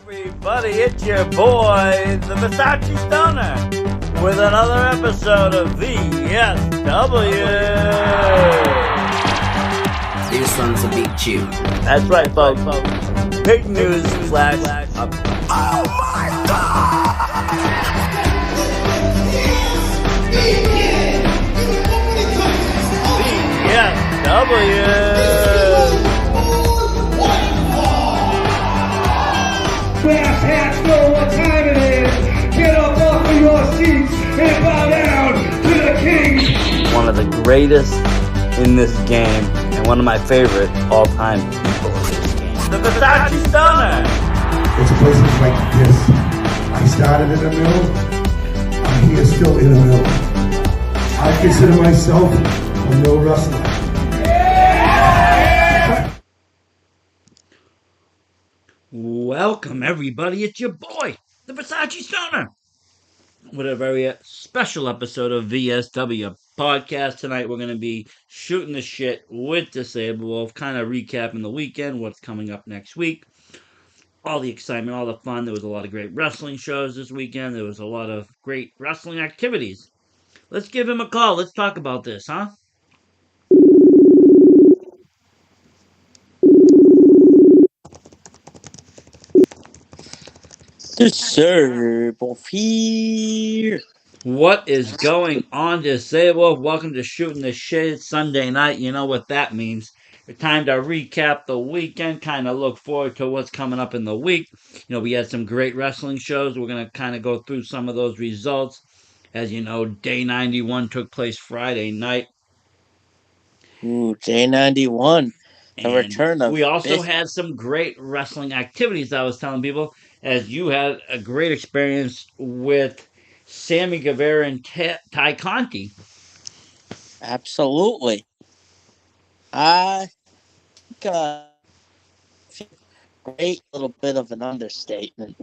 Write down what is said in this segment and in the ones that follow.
everybody, it's your boy, the Versace Stoner, with another episode of VSW. These ones will beat you. That's right, folks. Big news flash up. Oh my God! VSW. Fast hats know what time it is. Get up off of your seats and bow down to the king. One of the greatest in this game and one of my favorite all-time people in this game. The Versace Stoner. It's places like this. I started in a mill. I'm here still in a mill. I consider myself a mill wrestler. Welcome, everybody. It's your boy, the Versace Stoner, with a very special episode of VSW Podcast. Tonight, we're going to be shooting the shit with Disabled Wolf, kind of recapping the weekend, what's coming up next week, all the excitement, all the fun. There was a lot of great wrestling shows this weekend. There was a lot of great wrestling activities. Let's give him a call. Let's talk about this, huh? Disabled here. What is going on, Disabled? Welcome to Shooting the Shit. It's Sunday night. You know what that means. It's time to recap the weekend, kind of look forward to what's coming up in the week. You know, we had some great wrestling shows. We're going to kind of go through some of those results. As you know, Day 91 took place Friday night. Ooh, Day 91. The return of... We also had some great wrestling activities, I was telling people, as you had a great experience with Sammy Guevara and Ty Conte. Absolutely. I got a great little bit of an understatement.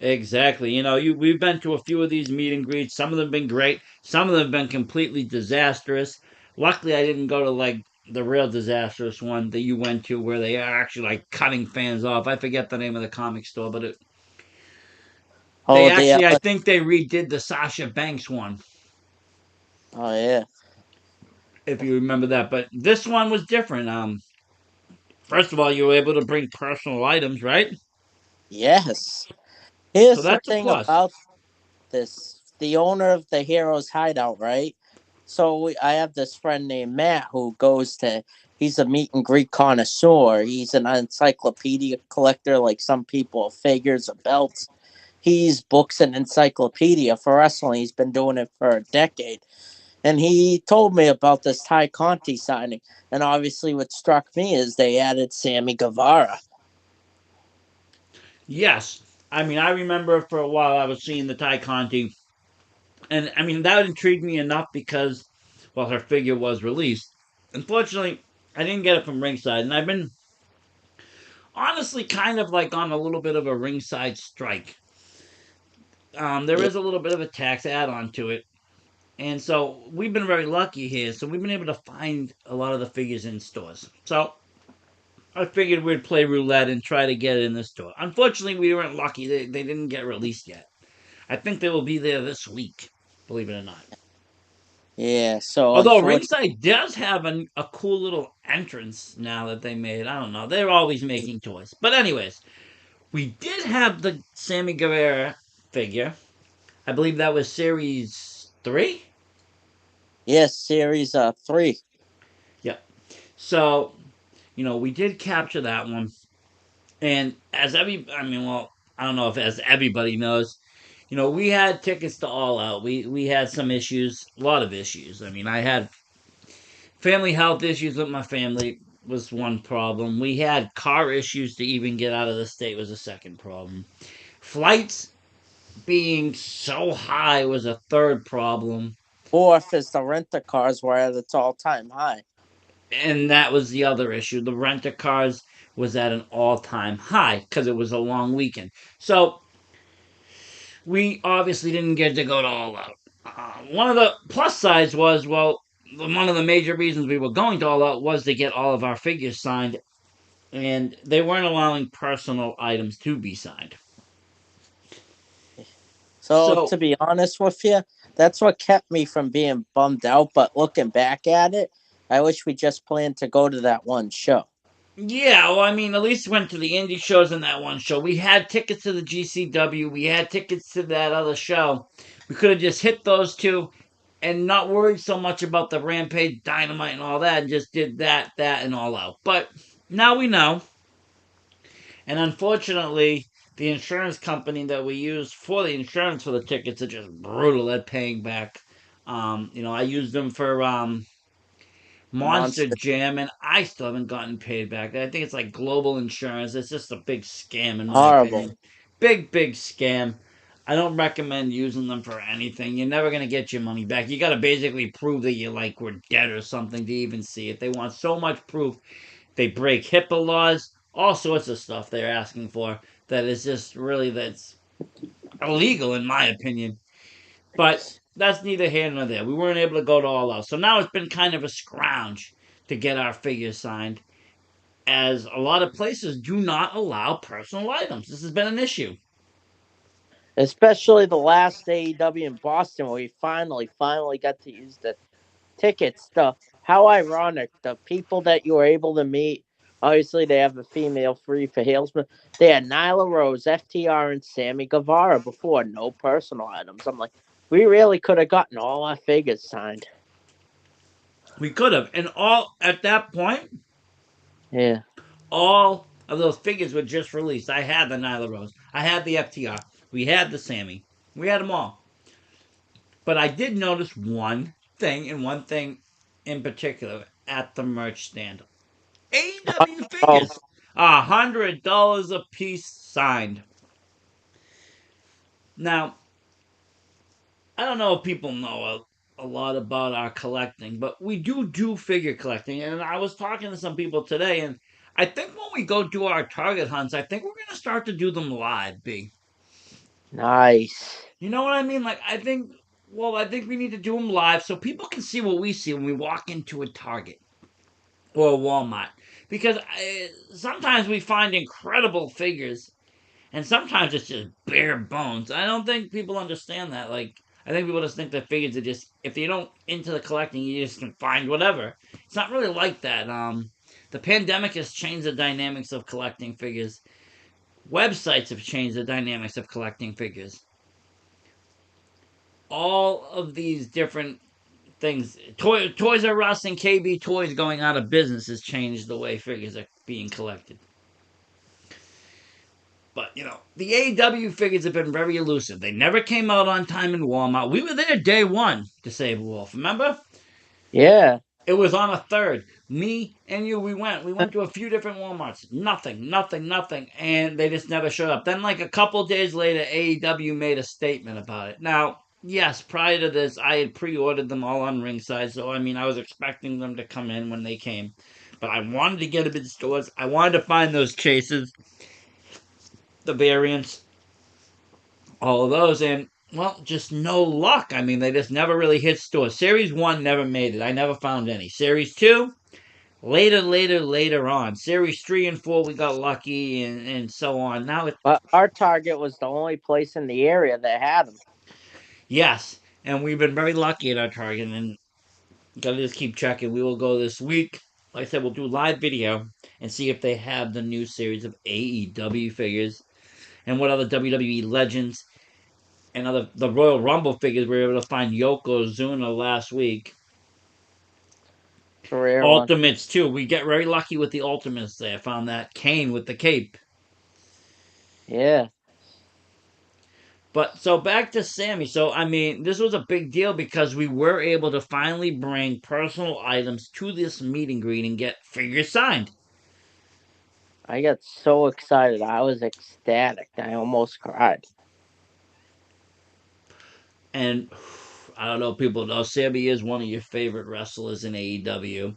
Exactly. You know, we've been to a few of these meet and greets. Some of them have been great. Some of them have been completely disastrous. Luckily, I didn't go to, like, the real disastrous one that you went to where they are actually, like, cutting fans off. I forget the name of the comic store, but I think they redid the Sasha Banks one. Oh, yeah. If you remember that. But this one was different. First of all, you were able to bring personal items, right? Yes. Here's So the that's thing a plus. about this. The owner of the Heroes Hideout, right? So I have this friend named Matt who he's a meet and greet connoisseur. He's an encyclopedia collector like some people of figures or belts. He's books an encyclopedia for wrestling. He's been doing it for a decade. And he told me about this Ty Conte signing. And obviously what struck me is they added Sammy Guevara. Yes. I mean, I remember for a while I was seeing the Ty Conte. And, I mean, that intrigued me enough because, well, her figure was released. Unfortunately, I didn't get it from Ringside. And I've been, honestly, kind of like on a little bit of a Ringside Strike. There is a little bit of a tax add-on to it. And so we've been very lucky here. So we've been able to find a lot of the figures in stores. So I figured we'd play roulette and try to get it in the store. Unfortunately, we weren't lucky. They didn't get released yet. I think they will be there this week, believe it or not. Yeah, so... Although Ringside does have a cool little entrance now that they made. I don't know. They're always making toys. But anyways, we did have the Sammy Guevara figure. I believe that was Series 3? Yes, Series 3. Yep. So, you know, we did capture that one. And as I don't know if as everybody knows, you know, we had tickets to All Out. We had some issues, a lot of issues. I mean, I had family health issues with my family was one problem. We had car issues to even get out of the state was a second problem. Flights being so high was a third problem. Fourth is the rent-a-cars were at its all-time high. And that was the other issue. The rent-a-cars was at an all-time high because it was a long weekend. So we obviously didn't get to go to All Out. One of the plus sides was, well, one of the major reasons we were going to All Out was to get all of our figures signed and they weren't allowing personal items to be signed. So So to be honest with you, that's what kept me from being bummed out. But looking back at it, I wish we just planned to go to that one show. yeah, well, I mean, at least went to the indie shows in that one show. We had tickets to the GCW. We had tickets to that other show. We could have just hit those two and not worried so much about the Rampage Dynamite and all that, and just did that, and all out. But now we know. And unfortunately, the insurance company that we use for the insurance for the tickets are just brutal at paying back. I used them for Monster Monster Jam, and I still haven't gotten paid back. I think it's like global insurance. It's just a big scam, in my horrible. opinion. Big scam. I don't recommend using them for anything. You're never gonna get your money back. You gotta basically prove that you were dead or something to even see it. They want so much proof. They break HIPAA laws, all sorts of stuff they're asking for that is just really that's illegal in my opinion. But that's neither here nor there. We weren't able to go to All Out. So now it's been kind of a scrounge to get our figures signed, as a lot of places do not allow personal items. This has been an issue. Especially the last AEW in Boston where we finally got to use the tickets. How ironic. The people that you were able to meet, obviously they have a female free for Halesman. They had Nyla Rose, FTR, and Sammy Guevara before, no personal items. I'm like, we really could have gotten all our figures signed. We could have. And all at that point, Yeah. all of those figures were just released. I had the Nyla Rose. I had the FTR. We had the Sammy. We had them all. But I did notice one thing, and one thing in particular at the merch stand. AEW Oh, figures, $100 a piece signed. Now, I don't know if people know a lot about our collecting, but we do figure collecting. And I was talking to some people today, and I think when we go do our target hunts, I think we're going to start to do them live, B. nice. You know what I mean? I think we need to do them live so people can see what we see when we walk into a Target or a Walmart. Because sometimes we find incredible figures, and sometimes it's just bare bones. I don't think people understand that. I think people just think that figures are just, if you don't into the collecting, you just can find whatever. It's not really like that. The pandemic has changed the dynamics of collecting figures. Websites have changed the dynamics of collecting figures. All of these different things, Toys R Us and KB Toys going out of business has changed the way figures are being collected. But, the AEW figures have been very elusive. They never came out on time in Walmart. We were there day one to save Wolf, remember? Yeah. It was on a third. Me and you, we went. We went to a few different Walmarts. Nothing. And they just never showed up. Then, a couple days later, AEW made a statement about it. Now, yes, prior to this, I had pre-ordered them all on Ringside. So, I was expecting them to come in when they came. But I wanted to get them in stores. I wanted to find those chases, the variants, all of those, and well, just no luck. They just never really hit stores. Series 1 never made it. I never found any. Series 2, later on. Series 3 and 4, we got lucky, and so on. Now it's, But our Target was the only place in the area that had them. yes, and we've been very lucky at our Target, and gotta just keep checking. We will go this week. Like I said, we'll do live video and see if they have the new series of AEW figures and what other WWE legends and the Royal Rumble figures. We were able to find Yokozuna last week. It's a rare one. Ultimates too. We get very lucky with the Ultimates there. Found that Kane with the cape. Yeah. But so back to Sammy. So this was a big deal because we were able to finally bring personal items to this meet and greet and get figures signed. I got so excited. I was ecstatic. I almost cried. And I don't know if people know, Sammy is one of your favorite wrestlers in AEW.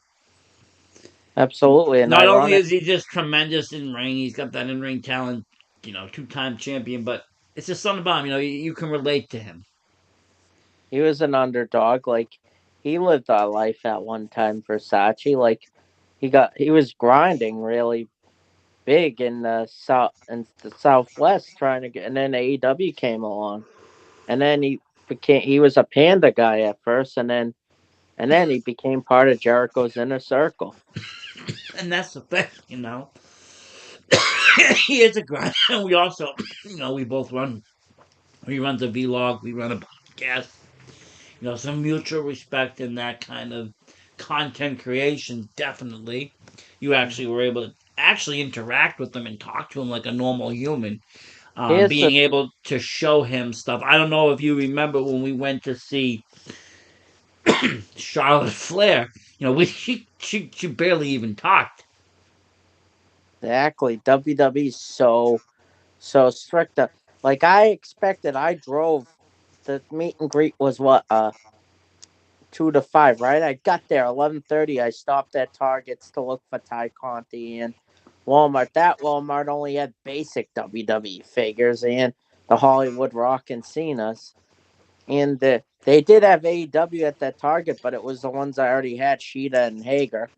Absolutely. And Not only ironic, is he just tremendous in ring, he's got that in ring talent, two-time champion, but it's just something about him, you can relate to him. he was an underdog. He lived our life at one time, Versace. He was grinding really. big in the Southwest trying to get, and then AEW came along, and then he was a Panda guy at first, and then he became part of Jericho's inner circle. And that's the thing, he is a grind. And we also, we both run. He runs a vlog. We run a podcast. Some mutual respect in that kind of content creation. Definitely, you Mm. actually were able to actually interact with them and talk to him like a normal human. Here's the Being able to show him stuff. I don't know if you remember when we went to see Charlotte Flair. She barely even talked. exactly WWE's so strict. Like I expected, I drove. The meet and greet was what 2 to 5, right? I got there 11:30. I stopped at Targets to look for Ty Conti and Walmart. That Walmart only had basic WWE figures and the Hollywood Rock and Cena's. And they did have AEW at that Target, but it was the ones I already had, Sheeta and Hager.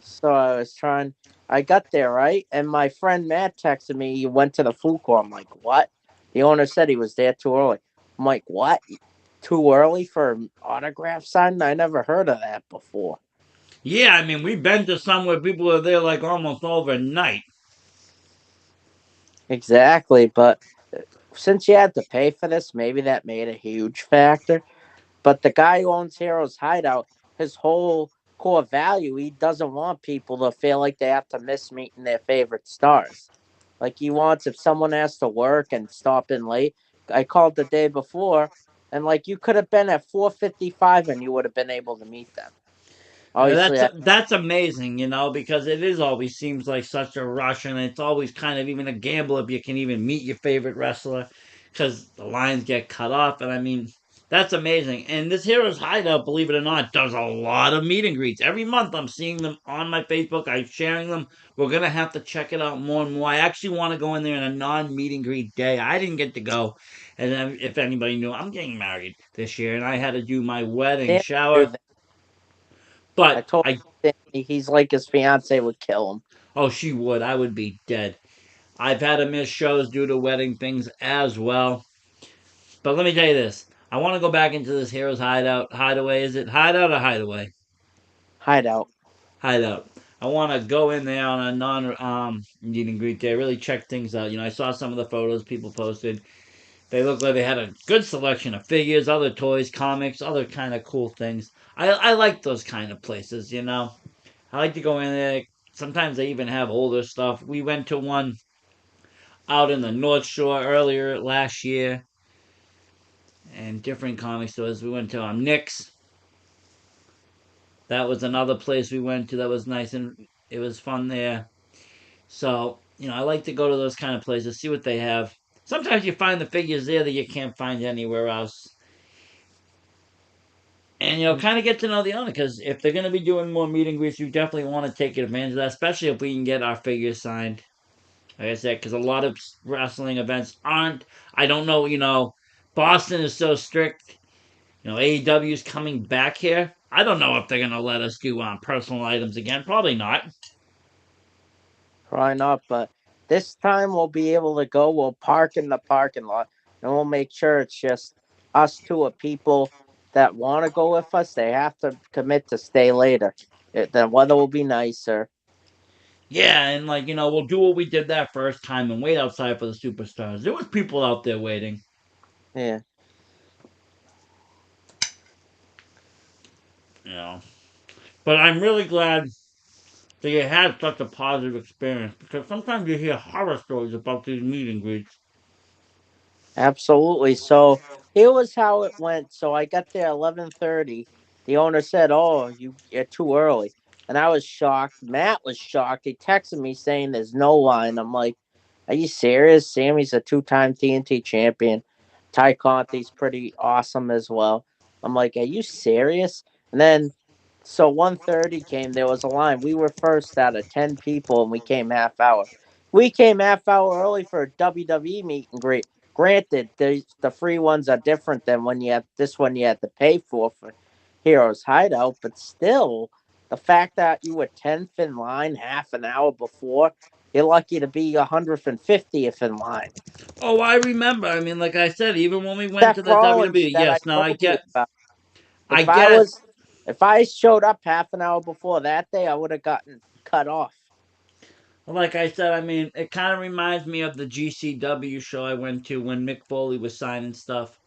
So I was trying. I got there right, and my friend Matt texted me. You went to the food court. I'm like, what? The owner said he was there too early. I'm like, what? Too early for an autograph signing? I never heard of that before. Yeah, I mean, we've been to some where people are there like almost overnight. Exactly, but since you had to pay for this, maybe that made a huge factor. But the guy who owns Heroes Hideout, his whole core value, he doesn't want people to feel like they have to miss meeting their favorite stars. Like he wants if someone has to work and stop in late. I called the day before, and like you could have been at 4:55 and you would have been able to meet them. Obviously, That's that's amazing, because it is always seems like such a rush, and it's always kind of even a gamble if you can even meet your favorite wrestler, because the lines get cut off. And I mean, that's amazing. And this Heroes Hideout, believe it or not, does a lot of meet and greets every month. I'm seeing them on my Facebook. I'm sharing them. We're gonna have to check it out more and more. I actually want to go in there in a non meet and greet day. I didn't get to go, and then if anybody knew, I'm getting married this year, and I had to do my wedding Sammy knew shower. that. I But told I Sammy he's like his fiance would kill him. Oh, she would. I would be dead. I've had to miss shows due to wedding things as well. But let me tell you this. I want to go back into this Heroes Hideout. Hideaway, is it Hideout or Hideaway? Hideout. Hideout. I want to go in there on a non meet and greet day. Really check things out. I saw some of the photos people posted. They look like they had a good selection of figures, other toys, comics, other kind of cool things. I like those kind of places. I like to go in there. Sometimes they even have older stuff. We went to one out in the North Shore earlier last year, and different comic stores. We went to Nick's. That was another place we went to that was nice, and it was fun there. So, I like to go to those kind of places, see what they have. Sometimes you find the figures there that you can't find anywhere else. And, kind of get to know the owner, because if they're going to be doing more meet and greets, you definitely want to take advantage of that, especially if we can get our figures signed. Like I said, because a lot of wrestling events aren't. I don't know, Boston is so strict. AEW is coming back here. I don't know if they're going to let us do personal items again. Probably not. Probably not, but this time we'll be able to go. We'll park in the parking lot, and we'll make sure it's just us two of people that want to go with us. They have to commit to stay later. The weather will be nicer. Yeah, and we'll do what we did that first time and wait outside for the superstars. There was people out there waiting. Yeah, You know, but I'm really glad that you had such a positive experience, because sometimes you hear horror stories about these meet and greets. absolutely. So here was how it went. So I got there 11:30. The owner said, "Oh, you're too early," and I was shocked. Matt was shocked. He texted me saying there's no line. I'm like, "Are you serious?" Sammy's a two-time TNT champion. Ty Conti's pretty awesome as well. I'm like, "Are you serious?" And then so 1:30 came. There was a line. We were first out of 10 people, and we came half hour. We came half hour early for a WWE meet and greet. Granted, the free ones are different than when you have this one you had to pay for Heroes Hideout, but still, The fact that you were 10th in line half an hour before, you're lucky to be 150th in line. Oh, I remember. I mean, like I said, even when we went to Seth the Rollins WWE, that I yes. Now told you about. I If I get it. was, if I showed up half an hour before that day, I would have gotten cut off. Like I said, I mean, it kind of reminds me of the GCW show I went to when Mick Foley was signing stuff.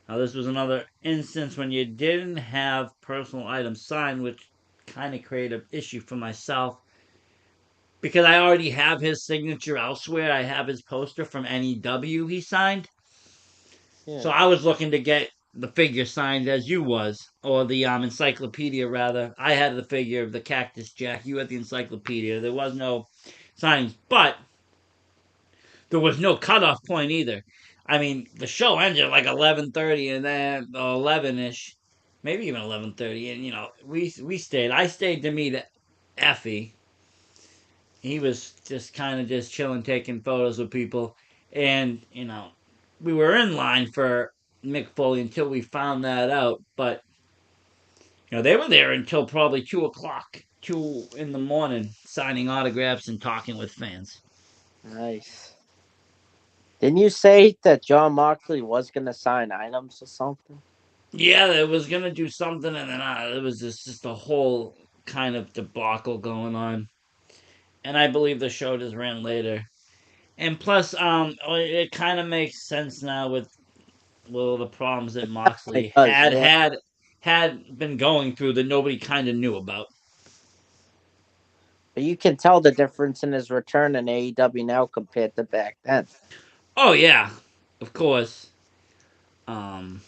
Now, this was another instance when you didn't have personal items signed, which kind of created an issue for myself because I already have his signature elsewhere. I have his poster from NEW he signed. So Yeah. I was looking to get the figure signed as you was, or the encyclopedia rather. I had the figure of the Cactus Jack. You had the encyclopedia. There was no signings, but there was no cutoff point either. I mean, the show ended like 11:30, and then 11ish, maybe even 11:30, and we stayed. I stayed to meet Effie. He was just kind of just chilling, taking photos with people, and we were in line for Mick Foley until we found that out. But they were there until probably 2 o'clock, 2 in the morning, signing autographs and talking with fans. Nice. Didn't you say that John Moxley was going to sign items or something? Yeah, it was gonna do something, and then it was just a whole kind of debacle going on. And I believe the show just ran later. And plus, it kind of makes sense now with all the problems that It Moxley does, had yeah. had had been going through that nobody kind of knew about. But you can tell the difference in his return in AEW now compared to back then. Oh yeah, of course. Um,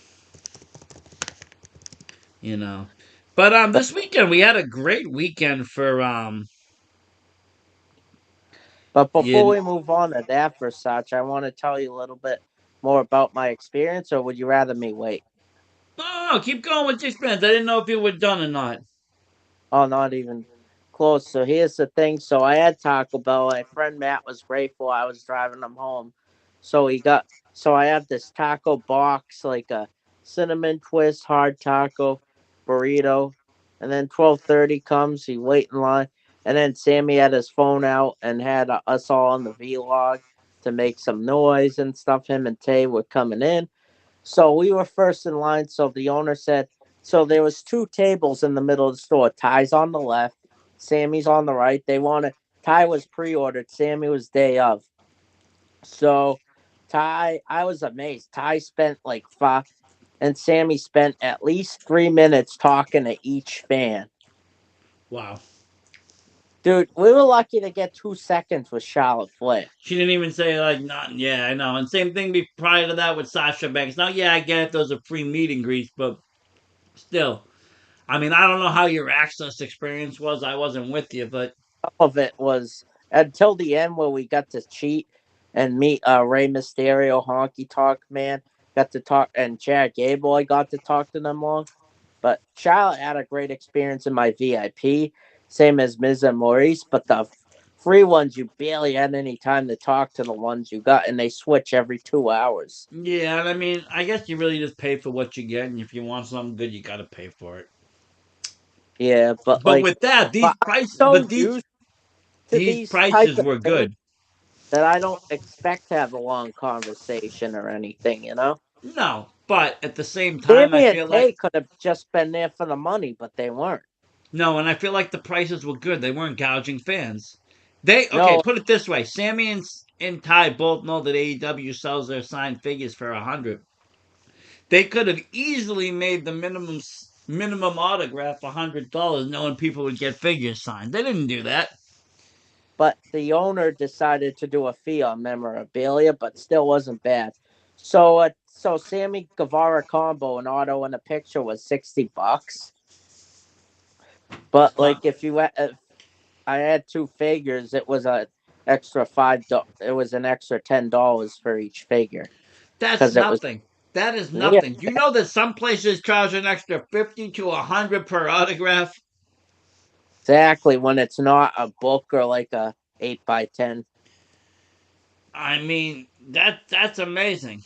you know, but But this weekend we had a great weekend for but before you. we move on to that, Versace, I want to tell you a little bit more about my experience, or would you rather me wait? No, keep going with your experience. I didn't know if you were done or not. Oh, not even close. So here's the thing. So I had Taco Bell. My friend Matt was grateful I was driving him home. So he got so I have this taco box, like a cinnamon twist hard taco burrito. And then 12:30 comes, he wait in line. And then Sammy had his phone out and had us all on the vlog to make some noise and stuff. Him and Tay were coming in. So we were first in line. So the owner said, so there was two tables in the middle of the store. Ty's on the left, Sammy's on the right. They wanted Ty was pre-ordered, Sammy was day of. So Ty, I was amazed. Ty spent like five, and Sammy spent at least 3 minutes talking to each fan. Wow. Dude, we were lucky to get 2 seconds with Charlotte Flair. She didn't even say like nothing. Yeah, I know. And same thing prior to that with Sasha Banks. Now, yeah, I get it. Those are free meet and greets, but still, I mean, I don't know how your access experience was. I wasn't with you, but Some of it was until the end where we got to cheat and meet Rey Mysterio, Honky Talk Man. Got to talk, and Chad Gable. I got to talk to them long. But Charlotte had a great experience in my VIP, same as Miz and Maurice. But the free ones, you barely had any time to talk to the ones you got, and they switch every 2 hours. yeah, and I mean, I guess you really just pay for what you get, and if you want something good, you got to pay for it. Yeah, But with that, but I'm so used to these these type prices of were things good. that I don't expect to have a long conversation or anything. No, but at the same time, I Sammy and feel like Tay could have just been there for the money, but they weren't. no, and I feel like the prices were good. They weren't gouging fans. They okay. No, Put it this way: Sammy and Ty both know that AEW sells their signed figures for 100. They could have easily made the minimum autograph $100, knowing people would get figures signed. They didn't do that. but the owner decided to do a fee on memorabilia, but still wasn't bad. So Sammy Guevara combo and auto in a picture was $60. But like if I had two figures, it was a extra It was an extra $10 for each figure That's because it was nothing. That is yeah, nothing. You know that some places charge an extra 50 to 100 per autograph. exactly when it's not a book or like a 8x10. I mean that's amazing.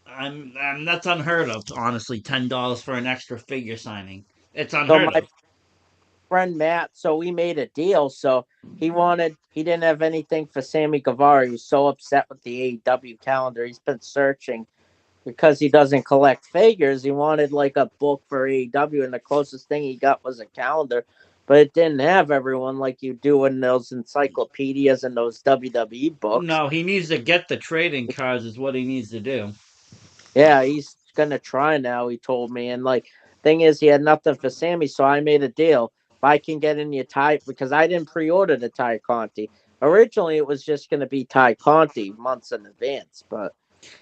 That's unheard of. Honestly, $10 for an extra figure signing. It's So unheard my of. friend Matt, so we made a deal. So he didn't have anything for Sammy Guevara. He was so upset with the AEW calendar. He's been searching because he doesn't collect figures. He wanted like a book for AEW, and the closest thing he got was a calendar. But it didn't have everyone like you do in those encyclopedias and those WWE books. No, he needs to get the trading cards. Is what he needs to do. Yeah, he's gonna try now. He told me, and like, thing is, he had nothing for Sammy, so I made a deal. If I can get in your tie, because I didn't pre-order the Ty Conti. Originally, it was just gonna be Ty Conti months in advance,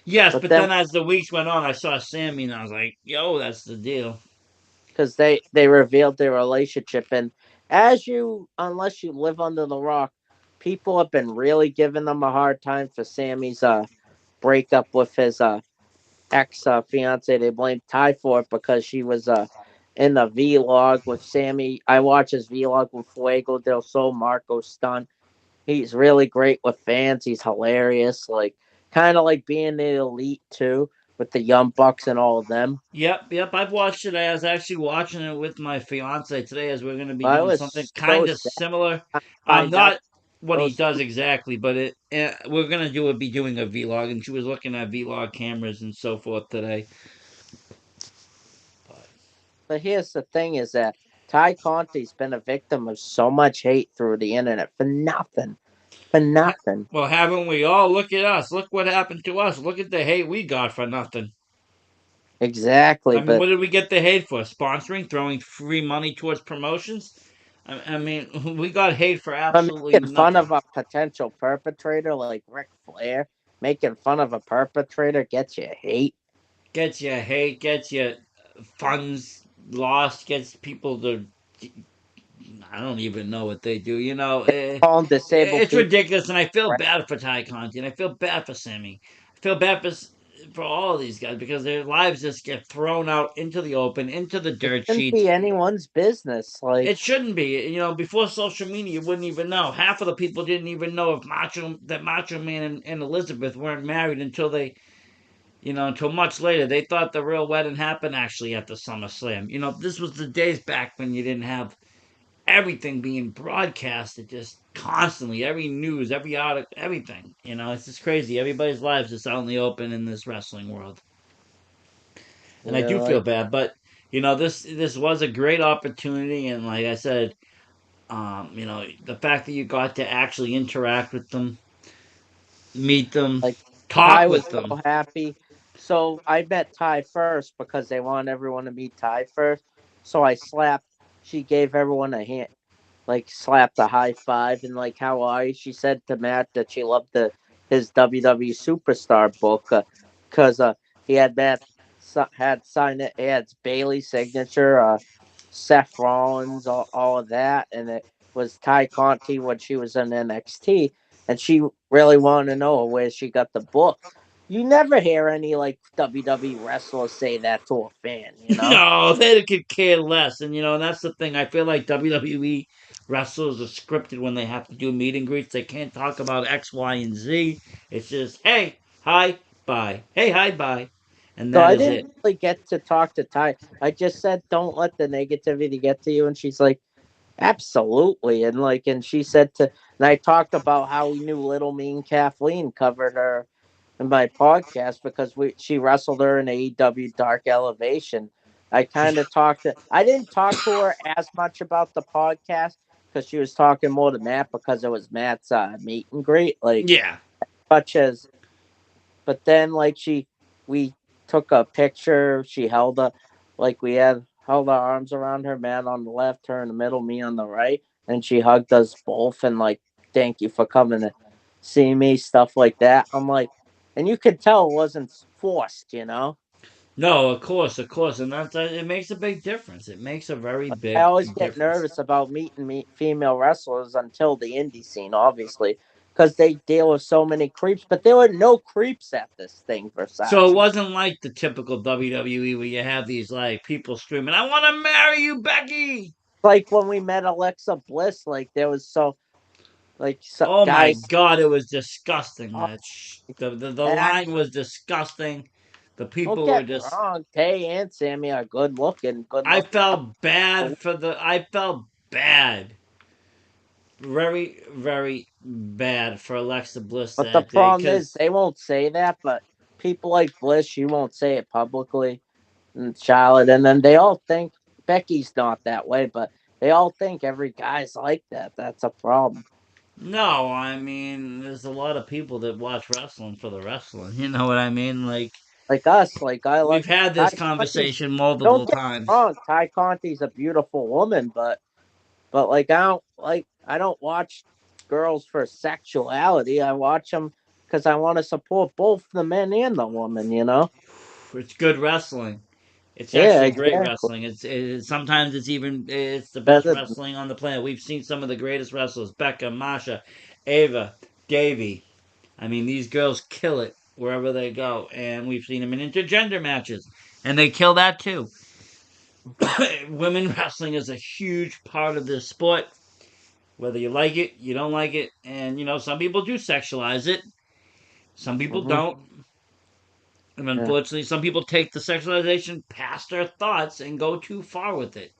Yes, but but then then as the weeks went on, I saw Sammy and I was like, "Yo, that's the deal." because they revealed their relationship, and unless you live under the rock, people have been really giving them a hard time for Sammy's breakup with his ex fiance. They blamed Ty for it because she was in the vlog with Sammy. I watch his vlog with Fuego del Sol, Marco Stunt. He's really great with fans. He's hilarious, like kind of like being the elite too, with the Young Bucks and all of them. Yep. I've watched it. I was actually watching it with my fiance today, as we're going to be I doing something was so kind of sad similar. to find out Not what he those. does exactly, but we're going to be doing a vlog, and she was looking at vlog cameras and so forth today. But But here's the thing: is that Ty Conti's been a victim of so much hate through the internet for nothing, for nothing. well, haven't we all? Look at us. Look what happened to us. Look at the hate we got for nothing. Exactly, I mean, but what did we get the hate for? Sponsoring, throwing free money towards promotions. I mean, we got hate for for absolutely making fun nothing. of a potential perpetrator like Ric Flair, making fun of a perpetrator gets you hate. Gets you hate, gets you funds lost, gets people to. I don't even know what they do. Calling disabled It's people. ridiculous, and I feel bad for Ty Conti, and I feel bad for Sammy. I feel bad for all of these guys because their lives just get thrown out into the open, into the It dirt shouldn't sheets. be anyone's business. Like, It shouldn't be. Before social media, you wouldn't even know. Half of the people didn't even know if Macho Man and Elizabeth weren't married until until much later. They thought the real wedding happened actually at the SummerSlam. This was the days back when you didn't have everything being broadcasted just constantly, every news, every article, everything. It's just crazy. Everybody's lives is out in the open in this wrestling world, and I yeah, do feel like bad, but this was a great opportunity, and like I said, the fact that you got to actually interact with them, meet them, Like talk Ty was with them. so happy. So I met Ty first because they want everyone to meet Ty first. So I slapped. She gave everyone a hand, like slapped a high five, and like how are you? She said to Matt that she loved his WWE Superstar book because he had had signed it. It had Bailey's signature, Seth Rollins, all of that, and it was Ty Conti when she was in NXT, and she really wanted to know where she got the book. You never hear any like WWE wrestlers say that to a fan, you know? No, they could care less, and that's the thing. I feel like WWE wrestlers are scripted when they have to do meet and greets. They can't talk about X, Y, and Z. It's just hey, hi, bye. Hey, hi, bye, and So that I is didn't it. really get to talk to Ty. I just said, "Don't let the negativity get to you," and she's like, "Absolutely." And she said and I talked about how we knew Little Mean Kathleen covered her in my podcast because she wrestled her in AEW Dark Elevation. I didn't talk to her as much about the podcast because she was talking more to Matt because it was Matt's meet and greet, like Yeah. such as. But then we took a picture. She held we had held our arms around her, Matt on the left, her in the middle, me on the right, and she hugged us both and like, thank you for coming to see me, stuff like that. I'm like, and you could tell it wasn't forced, you know. No, of course, and it makes a big difference. It makes a very I big always get difference. nervous about meeting female wrestlers until the indie scene, obviously, because they deal with so many creeps. But there were no creeps at this thing, So it Versace. wasn't like the typical WWE where you have these like people screaming, "I want to marry you, Becky." Like when we met Alexa Bliss, like there was Oh my guys. god, it was disgusting. Oh, The that line was disgusting. The don't people were get me just. wrong. Tay and Sammy are good looking, good I looking. felt bad for the. I felt. bad, very, very bad for Alexa Bliss But the that day. problem is Because they won't say that, but people like Bliss, she won't say it publicly. And Charlotte, and then they all think Becky's not that way, but they all think every guy's like that. That's a problem. no, I mean, there's a lot of people that watch wrestling for the wrestling. You know what I mean? Like Like us, like I we've like had Ty this Conti's. conversation Don't multiple get times. me wrong, Ty Conti's a beautiful woman, but like I don't watch girls for sexuality. I watch them because I want to support both the men and the woman. You know? It's good wrestling. It's Yeah, actually great exactly. wrestling. Sometimes it's the best Better than wrestling on the planet. We've seen some of the greatest wrestlers: Becca, Masha, Ava, Davey. I mean, these girls kill it wherever they go, and we've seen them in intergender matches, and they kill that too. Women wrestling is a huge part of this sport. Whether you like it, you don't like it, and some people do sexualize it. Some people Mhm. don't. And Yeah. unfortunately, some people take the sexualization past their thoughts and go too far with it.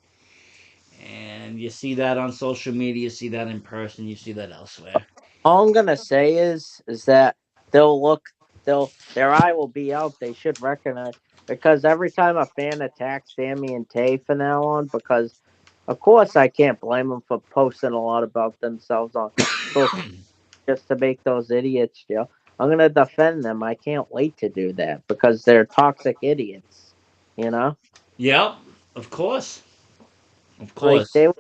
And you see that on social media, you see that in person, you see that elsewhere. All I'm gonna say is that they'll look, their eye will be out. They should recognize because every time a fan attacks Sammy and Tay from now on, because of course I can't blame them for posting a lot about themselves on social just to make those idiots jail. I'm gonna defend them. I can't wait to do that because they're toxic idiots. You know, Yep, of course. Of like course. they were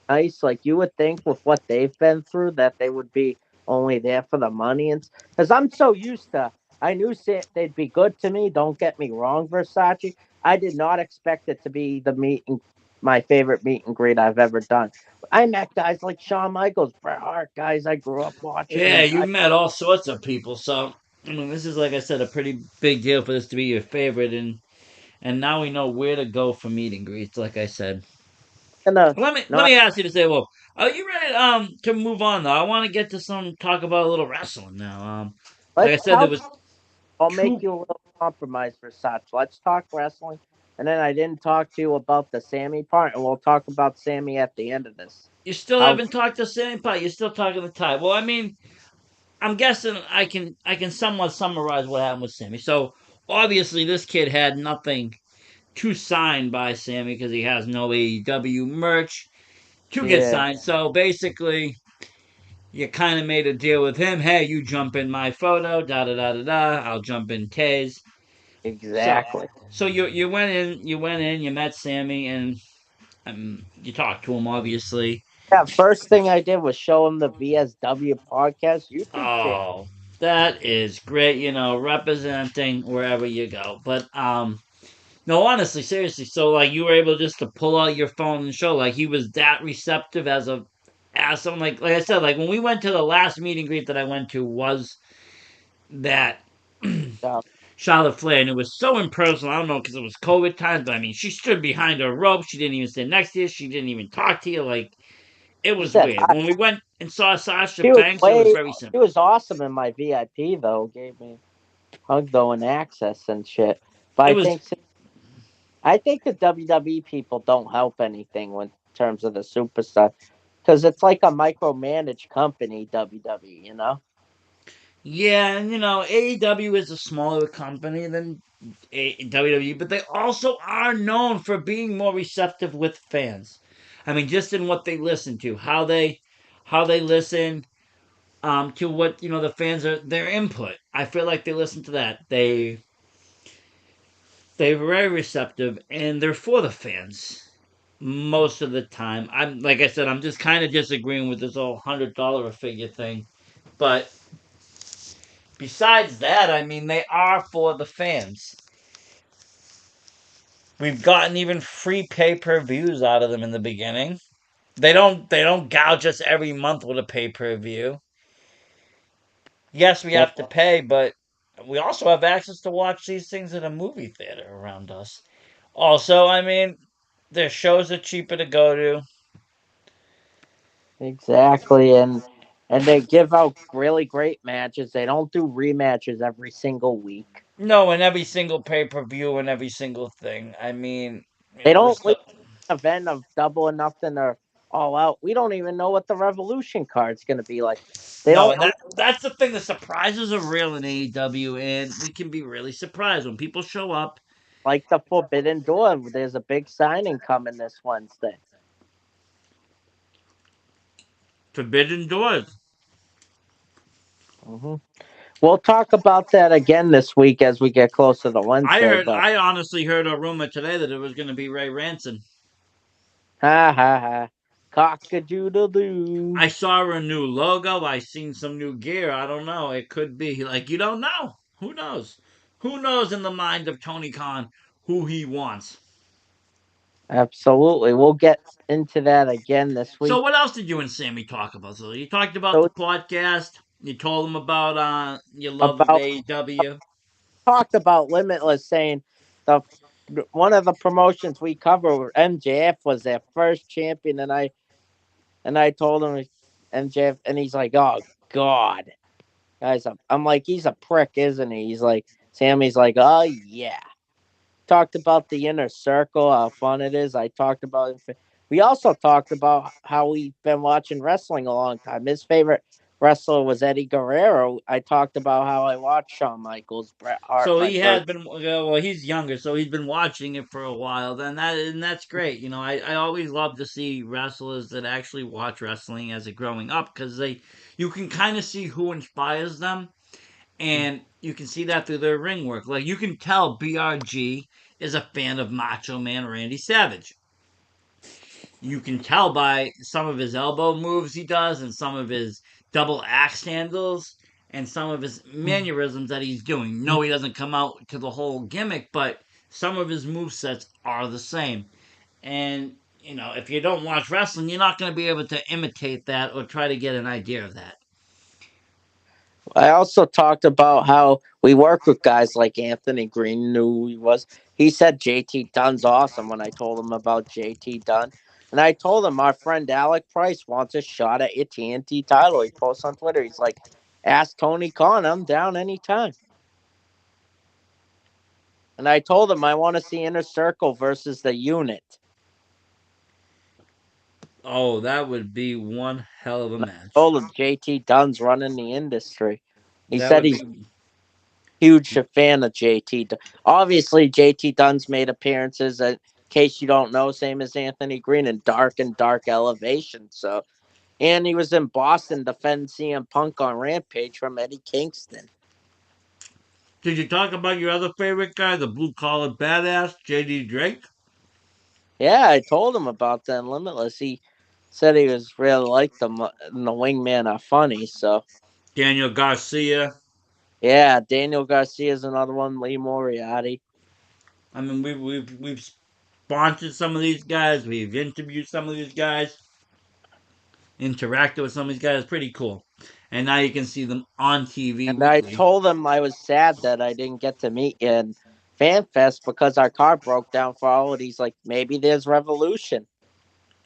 nice. Like you would think with what they've been through that they would be only there for the money, and because I'm so used to. I knew they'd be good to me. Don't get me wrong, Versace. I did not expect it to be my favorite meet and greet I've ever done. I met guys like Shawn Michaels, Bret Hart, guys I grew up watching, Yeah, and you've met all sorts of people, so I mean this is like I said, a pretty big deal for this to be your favorite and now we know where to go for meet and greets, like I said. gonna Let not me ask you to say, well, are you ready to move on though? I want to get to some talk about a little wrestling now. Like I let's said, there talk. was I'll make two. you a little compromise for such. Let's talk wrestling, and then I didn't talk to you about the Sammy part, and we'll talk about Sammy at the end of this. You still How haven't talked to Sammy Pie. You're still talking to Ty. Well, I mean, I'm guessing I can somewhat summarize what happened with Sammy. So obviously, this kid had nothing to sign by Sammy because he has no AEW merch to get yeah, signed. So basically, you kind of made a deal with him. Hey, you jump in my photo, da da da da da. I'll jump in Tay's. So, exactly. so you met Sammy, and you talked to him, obviously. Yeah, first thing I did was show him the VSW podcast YouTube channel. Oh, that is great. Representing wherever you go. But no, honestly, seriously. So like, you were able just to pull out your phone and show like he was that receptive as someone like I said, like when we went to the last meet and greet that I went to was that Yeah, Charlotte Flair, and it was so impersonal. I don't know because it was COVID times, but I mean, she stood behind her rope. She didn't even sit next to you. She didn't even talk to you. Like it he was said weird. hi. When we went and saw Sasha He was Banks, it was very he simple. was awesome in my VIP though. Gave me hug though and access and shit. But It was I think the WWE people don't help anything in terms of the superstar because it's like a micromanaged company. WWE, you know. Yeah, and AEW is a smaller company than WWE, but they also are known for being more receptive with fans. I mean, just in what they listen to, how they listen to what the fans are their input. I feel like they listen to that. They're very receptive and they're for the fans most of the time. I'm like I said, I'm just kind of disagreeing with this whole $100 a figure thing, but besides that, I mean, they are for the fans. We've gotten even free pay-per-views out of them in the beginning. They don't gouge us every month with a pay-per-view. Yes, we Yep, have to pay, but we also have access to watch these things at a movie theater around us. Also, I mean, their shows are cheaper to go to. exactly, and they give out really great matches. They don't do rematches every single week. No, in every single pay-per-view and every single thing. I mean, They this don't leave stuff. an event of double or nothing or All Out. We don't even know what the Revolution card's going to be like. They No, don't and that's the thing. The surprises are real in AEW, and we can be really surprised when people show up. like the Forbidden Door. There's a big signing coming this Wednesday. Forbidden doors. hmm We'll talk about that again this week as we get closer to Wednesday. But I honestly heard a rumor today that it was going to be Ray Ranson. ha ha ha, cock-a-doodle-doo. I saw a new logo. I seen some new gear. I don't know. It could be like you don't know. Who knows? Who knows in the mind of Tony Khan who he wants? Absolutely, we'll get into that again this So week. what else did you and Sammy talk about? So you talked about the So podcast. You told him about your love of about AEW. talked about Limitless, saying the one of the promotions we cover, MJF was their first champion, and I told him MJF, and he's like, "Oh God, guys," I'm like, "He's a prick, isn't he?" He's like, Sammy's like, "Oh yeah." Talked about the inner circle, how fun it is. I talked about it. We also talked about how we've been watching wrestling a long time. His favorite wrestler was Eddie Guerrero. I talked about how I watched Shawn Michaels, Bret Hart, So my he has first. been well. He's younger, so he's been watching it for a while. Then that's great. You know, I always love to see wrestlers that actually watch wrestling as a growing up because you can kind of see who inspires them, and you can see that through their ring work. Like you can tell BRG is a fan of Macho Man Randy Savage. You can tell by some of his elbow moves he does and some of his double axe handles and some of his mannerisms that he's doing. No, he doesn't come out to the whole gimmick, but some of his move sets are the same. And you know, if you don't watch wrestling, you're not going to be able to imitate that or try to get an idea of that. I also talked about how we work with guys like Anthony Green, knew who he was. He said JT Dunn's awesome when I told him about JT Dunn. And I told him our friend Alec Price wants a shot at your TNT title. He posts on Twitter. He's like, ask Tony Khan. I'm down anytime. And I told him I want to see Inner Circle versus the Unit. Oh, that would be one hell of a And I match. told him JT Dunn's running the industry. He That said would he's be huge fan of JT. Obviously, JT Dunn's made appearances. In case you don't know, same as Anthony Green in Dark and Dark Elevation. So, and he was in Boston defending CM Punk on Rampage from Eddie Kingston. Did you talk about your other favorite guy, the blue collar badass, JD Drake? Yeah, I told him about that in Limitless. He said he was really like them, and the Wingman are funny. So, Daniel Garcia. yeah, Daniel Garcia is another one. Lee Moriarty. I mean, we've sponsored some of these guys. We've interviewed some of these guys. Interacted with some of these guys. Pretty cool. And now you can see them on TV And I weekly. told him I was sad that I didn't get to meet you in FanFest because our car broke down for all. And he's like, maybe there's Revolution.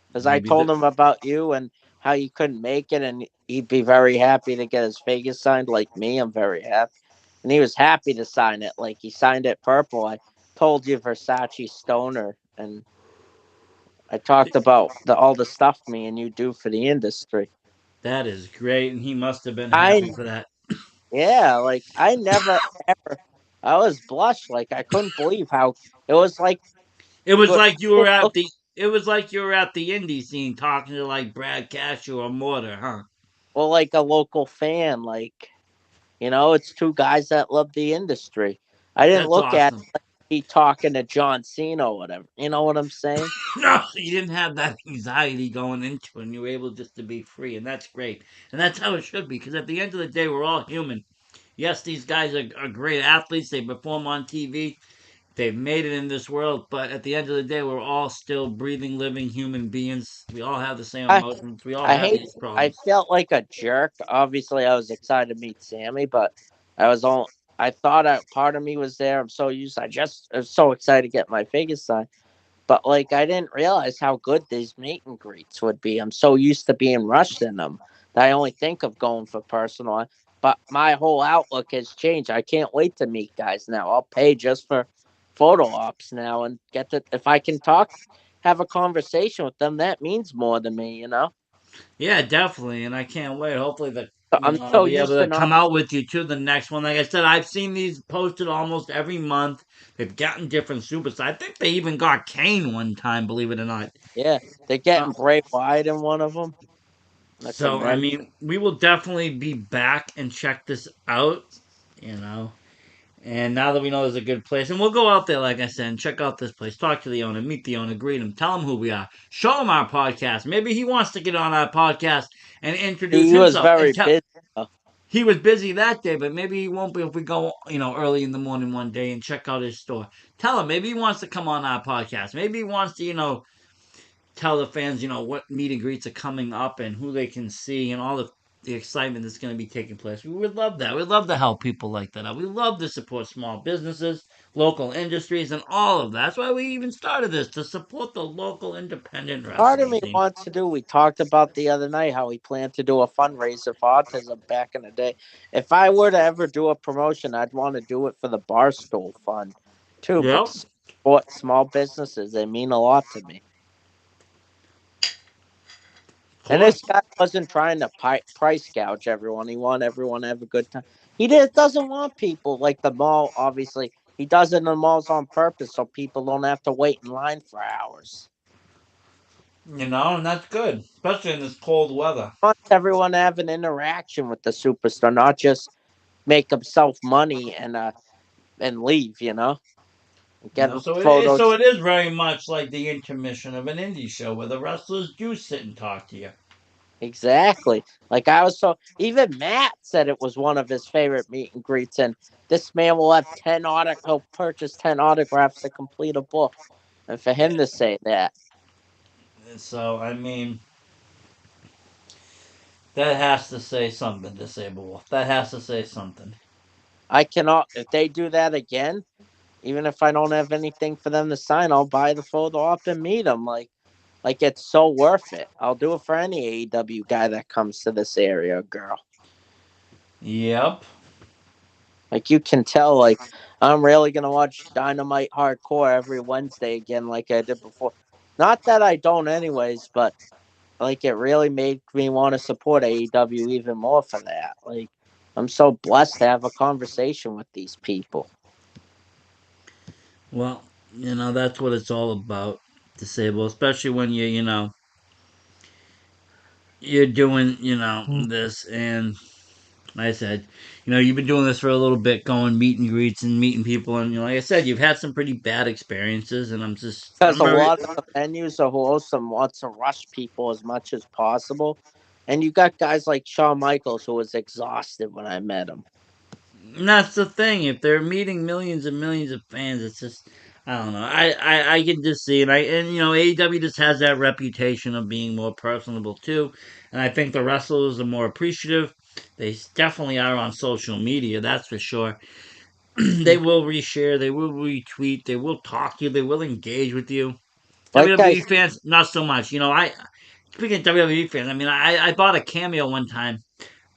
Because I Maybe told the, him about you and how you couldn't make it, and he'd be very happy to get his figure signed like me. I'm very happy. And he was happy to sign it. Like he signed it purple. I told you Versace Stoner. And I talked about all the stuff me and you do for the industry. that is great, and he must have been happy I for that. Yeah, like I never ever. I was blushed. Like I couldn't believe how it was like It was good. like you were at the. It was like you were at the indie scene talking to like Brad Cashew or Mortar, huh? Well, like a local fan. Like it's two guys that love the industry. I didn't That's look at awesome. he talking to John Cena or whatever. You know what I'm saying? No, you didn't have that anxiety going into it, and you were able just to be free, and that's great. And that's how it should be, because at the end of the day, we're all human. Yes, these guys are great athletes. They perform on TV. They've made it in this world, but at the end of the day, we're all still breathing, living human beings. We all have the same I emotions. We all I have hate. these I problems. felt like a jerk. Obviously, I was excited to meet Sammy, but I was all. I thought part of me was there. I'm so used. I was so excited to get my figure signed. But like I didn't realize how good these meet and greets would be. I'm so used to being rushed in them that I only think of going for personal. But my whole outlook has changed. I can't wait to meet guys now. I'll pay just for photo ops now and get to if I can talk have a conversation with them, that means more to me, you know? Yeah, definitely, and I can't wait. Hopefully that So I'm I'll so be able used to to not. come out with you to the next one. Like I said, I've seen these posted almost every month. They've gotten different superstars. I think they even got Kane one time, believe it or not. Yeah, they're Uh, getting Bray Wyatt in one of them. That's so I immense. mean, we will definitely be back and check this out. You know, and now that we know there's a good place, and we'll go out there, like I said, and check out this place, talk to the owner, meet the owner, greet him, tell him who we are, show him our podcast. Maybe he wants to get on our podcast and introduce He was himself and very tell. busy. Though. He was busy that day, but maybe he won't be if we go, early in the morning one day and check out his store. Tell him maybe he wants to come on our podcast. Maybe he wants to, tell the fans, what meet and greets are coming up and who they can see and all the excitement that's going to be taking place. We would love that. We'd love to help people like that out. We love to support small businesses, local industries, and all of that. That's why we even started this, to support the local independent Part of wrestling me scene. wants to do. We talked about the other night how we planned to do a fundraiser for autism back in the day. If I were to ever do a promotion, I'd want to do it for the Barstool Fund, too. But Yep. support small businesses, they mean a lot to me. Of And course. this guy wasn't trying to price gouge everyone. He wanted everyone to have a good time. He just doesn't want people like the mall. Obviously, he does it in the malls on purpose so people don't have to wait in line for hours. And that's good, especially in this cold weather. He wants everyone to have an interaction with the superstar, not just make himself money and leave. Get So photos. it is very much like the intermission of an indie show where the wrestlers do sit and talk to you. Exactly. Like I was so even Matt said it was one of his favorite meet and greets, and this man will have he'll purchase 10 autographs to complete a book. And for him to say that, So I mean, that has to say something, Disabled Wolf. That has to say something. I cannot if they do that again, even if I don't have anything for them to sign, I'll buy the photo op and meet them. Like it's so worth it. I'll do it for any AEW guy that comes to this area, girl. Yep. Like you can tell, like I'm really gonna watch Dynamite Hardcore every Wednesday again, like I did before. Not that I don't, anyways, but like it really made me want to support AEW even more for that. Like I'm so blessed to have a conversation with these people. Well, that's what it's all about, Disabled. Especially when you're doing, this, and like I said, you've been doing this for a little bit, going meet and greets and meeting people, and like I said, you've had some pretty bad experiences, and Because I'm a very. lot of the venues are wholesome, wants to rush people as much as possible. And you got guys like Shawn Michaels who was exhausted when I met him. And that's the thing. If they're meeting millions and millions of fans, it's just I don't know. I can just see it. AEW just has that reputation of being more personable too, and I think the wrestlers are more appreciative. They definitely are on social media, that's for sure. They will reshare, they will retweet, they will talk to you, they will engage with you. Like WWE guys, fans, not so much. I speaking of WWE fans, I mean, I bought a cameo one time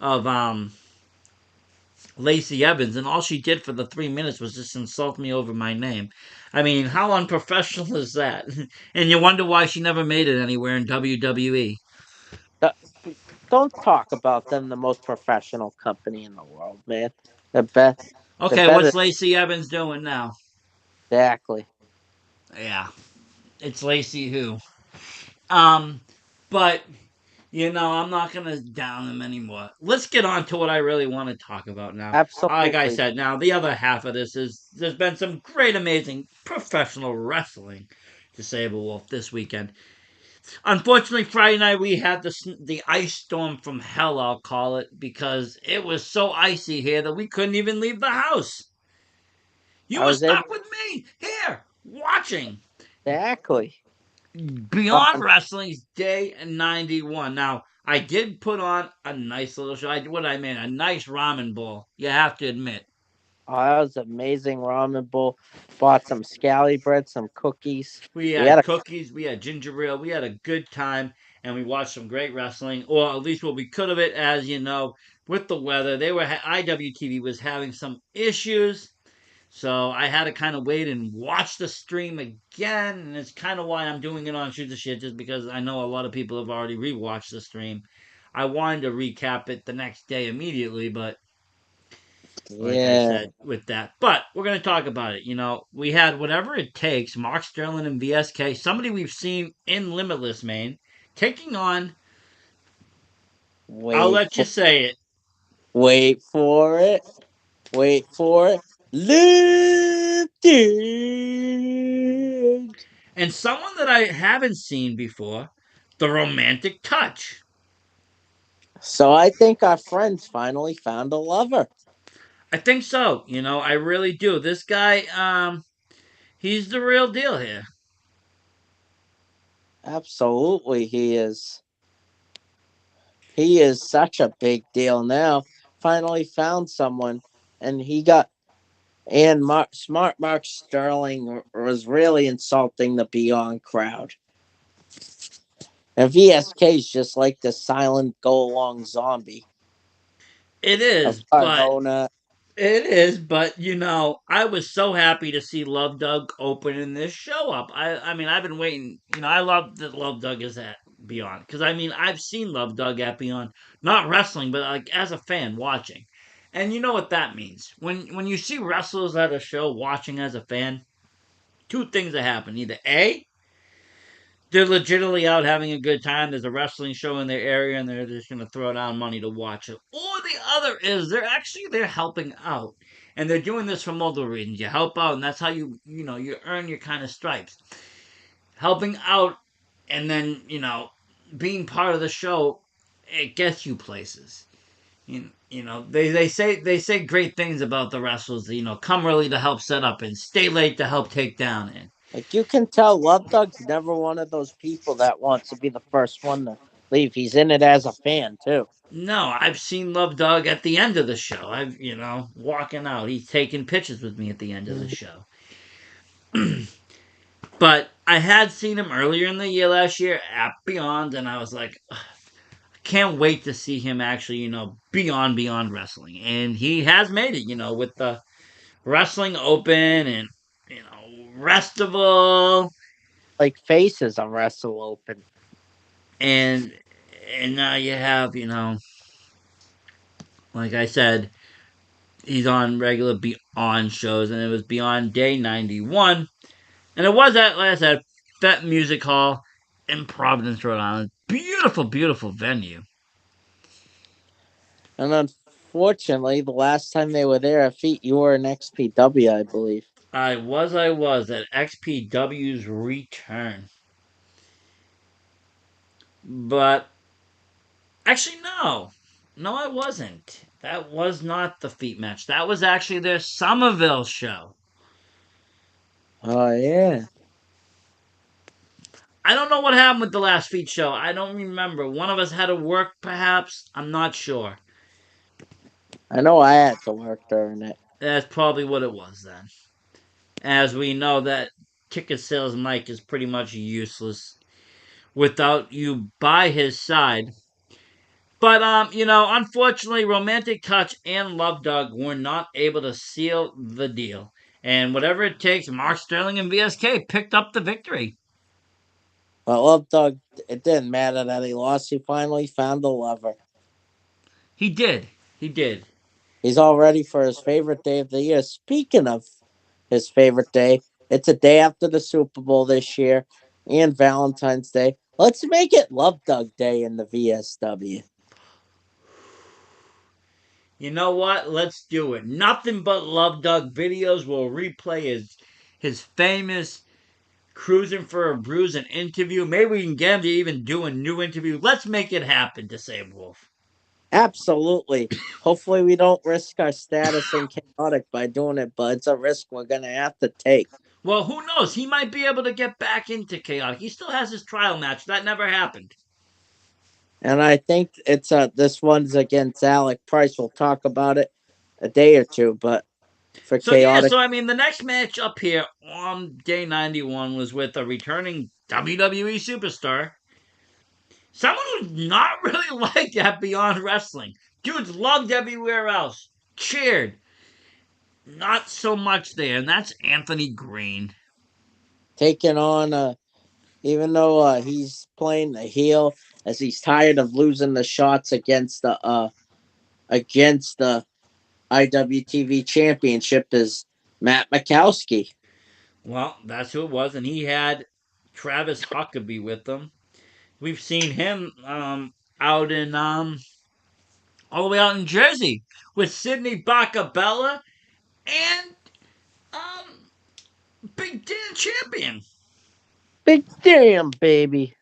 of Lacey Evans, and all she did for the 3 minutes was just insult me over my name. I mean, how unprofessional is that? And you wonder why she never made it anywhere in WWE. uh, don't talk about them, the most professional company in the world, man. They're, be- they're Okay, better. what's Lacey Evans doing now? Exactly. Yeah, it's Lacey who. Um, but I'm not gonna down them anymore. Let's get on to what I really want to talk about now. Like I Absolutely. said, now the other half of this is there's been some great, amazing professional wrestling to Sable Wolf this weekend. Unfortunately, Friday night we had the ice storm from hell, I'll call it, because it was so icy here that we couldn't even leave the house. You I were was able. stuck with me here watching Exactly. Beyond Wrestling's Day 91. Now, I did put on a nice little show. What I mean, a nice ramen bowl. You have to admit. Oh, that was amazing ramen bowl. Bought some scally bread, some cookies. We We had had a cookies, we had ginger ale, we had a good time, and we watched some great wrestling, or at least what we could of it. As you know, with the weather, IWTV was having some issues. So I had to kind of wait and watch the stream again, and it's kind of why I'm doing it on Shoot the Shit, just because I know a lot of people have already rewatched the stream. I wanted to recap it the next day immediately, but like I Yeah. said, with that. But we're going to talk about it. We had Whatever It Takes, Mark Sterling and VSK, somebody we've seen in Limitless, Maine, taking on, I'll Wait let you for say it, wait for it. Wait for it. Lifted. and someone that I haven't seen before, The Romantic Touch. So I think our friends finally found a lover. I think so. I really do. This guy, he's the real deal here. Absolutely, he is. He is such a big deal now. Finally found someone, and he got. And Smart Mark Sterling was really insulting the Beyond crowd. And VSK is just like the silent go along zombie It of is, but Cardona. I was so happy to see Love Doug opening this show up. I mean, I've been waiting. I love that Love Doug is at Beyond, because I mean, I've seen Love Doug at Beyond, not wrestling, but like as a fan watching, and you know what that means when you see wrestlers at a show watching as a fan. Two things that happen: either A, they're legitimately out having a good time. There's a wrestling show in their area, and they're just gonna throw down money to watch it. Or the other is they're helping out, and they're doing this for multiple reasons. You help out, and that's how you earn your kind of stripes. Helping out, and then being part of the show, it gets you places. They say great things about the wrestlers. Come early to help set up, and stay late to help take down. And Like you can tell, Love Dog's never one of those people that wants to be the first one to leave. He's in it as a fan too. no, I've seen Love Dog at the end of the show. Walking out. He's taking pictures with me at the end of the show. But I had seen him earlier in the year last year at Beyond, and I was like, I can't wait to see him actually, beyond wrestling. And he has made it, with the Wrestling Open and, Restival. Like faces on Wrestle Open. And now you have, like I said, he's on regular Beyond shows, and it was Beyond Day 91. And it was at, like I said, Fet Music Hall in Providence, Rhode Island. Beautiful, beautiful venue. And unfortunately, the last time they were there, Feet, you were in XPW, I believe. I was at XPW's return. But actually, no. No, I wasn't. That was not the feet match. That was actually their Somerville show. Oh yeah. I don't know what happened with the last feet show. I don't remember. One of us had to work, perhaps. I'm not sure. I know I had to work during it. That's probably what it was then. As we know, that ticket sales Mike is pretty much useless without you by his side. But unfortunately, Romantic Touch and Love Dog were not able to seal the deal. And Whatever It Takes, Mark Sterling and VSK picked up the victory. But Love Dog, it didn't matter that he lost. He finally found a lover. He did. He did. He's all ready for his favorite day of the year. Speaking of his favorite day, it's a day after the Super Bowl this year and Valentine's Day. Let's make it Love Dog Day in the VSW. You know what? Let's do it. Nothing but Love Dog videos will replay his famous cruising for a bruise and interview. Maybe we can get him to even do a new interview. Let's make it happen, to say Wolf. Absolutely. Hopefully, we don't risk our status in chaotic by doing it, but it's a risk we're going to have to take. Well, who knows? He might be able to get back into chaotic. He still has his trial match. That never happened. And I think it's this one's against Alec Price. We'll talk about it a day or two, but for So yeah, chaotic, so I mean, the next match up here on day 91 was with a returning WWE superstar, someone who's not really liked at Beyond Wrestling. Dudes loved everywhere else, cheered. not so much there, and that's Anthony Green. Taking on, even though he's playing the heel, as he's tired of losing the shots against the IWTV Championship, is Matt Mikowski. Well, that's who it was, and he had Travis Huckabee with him. We've seen him out in all the way out in Jersey with Sidney Bacabella and um Big Dan Champion. Big damn, baby.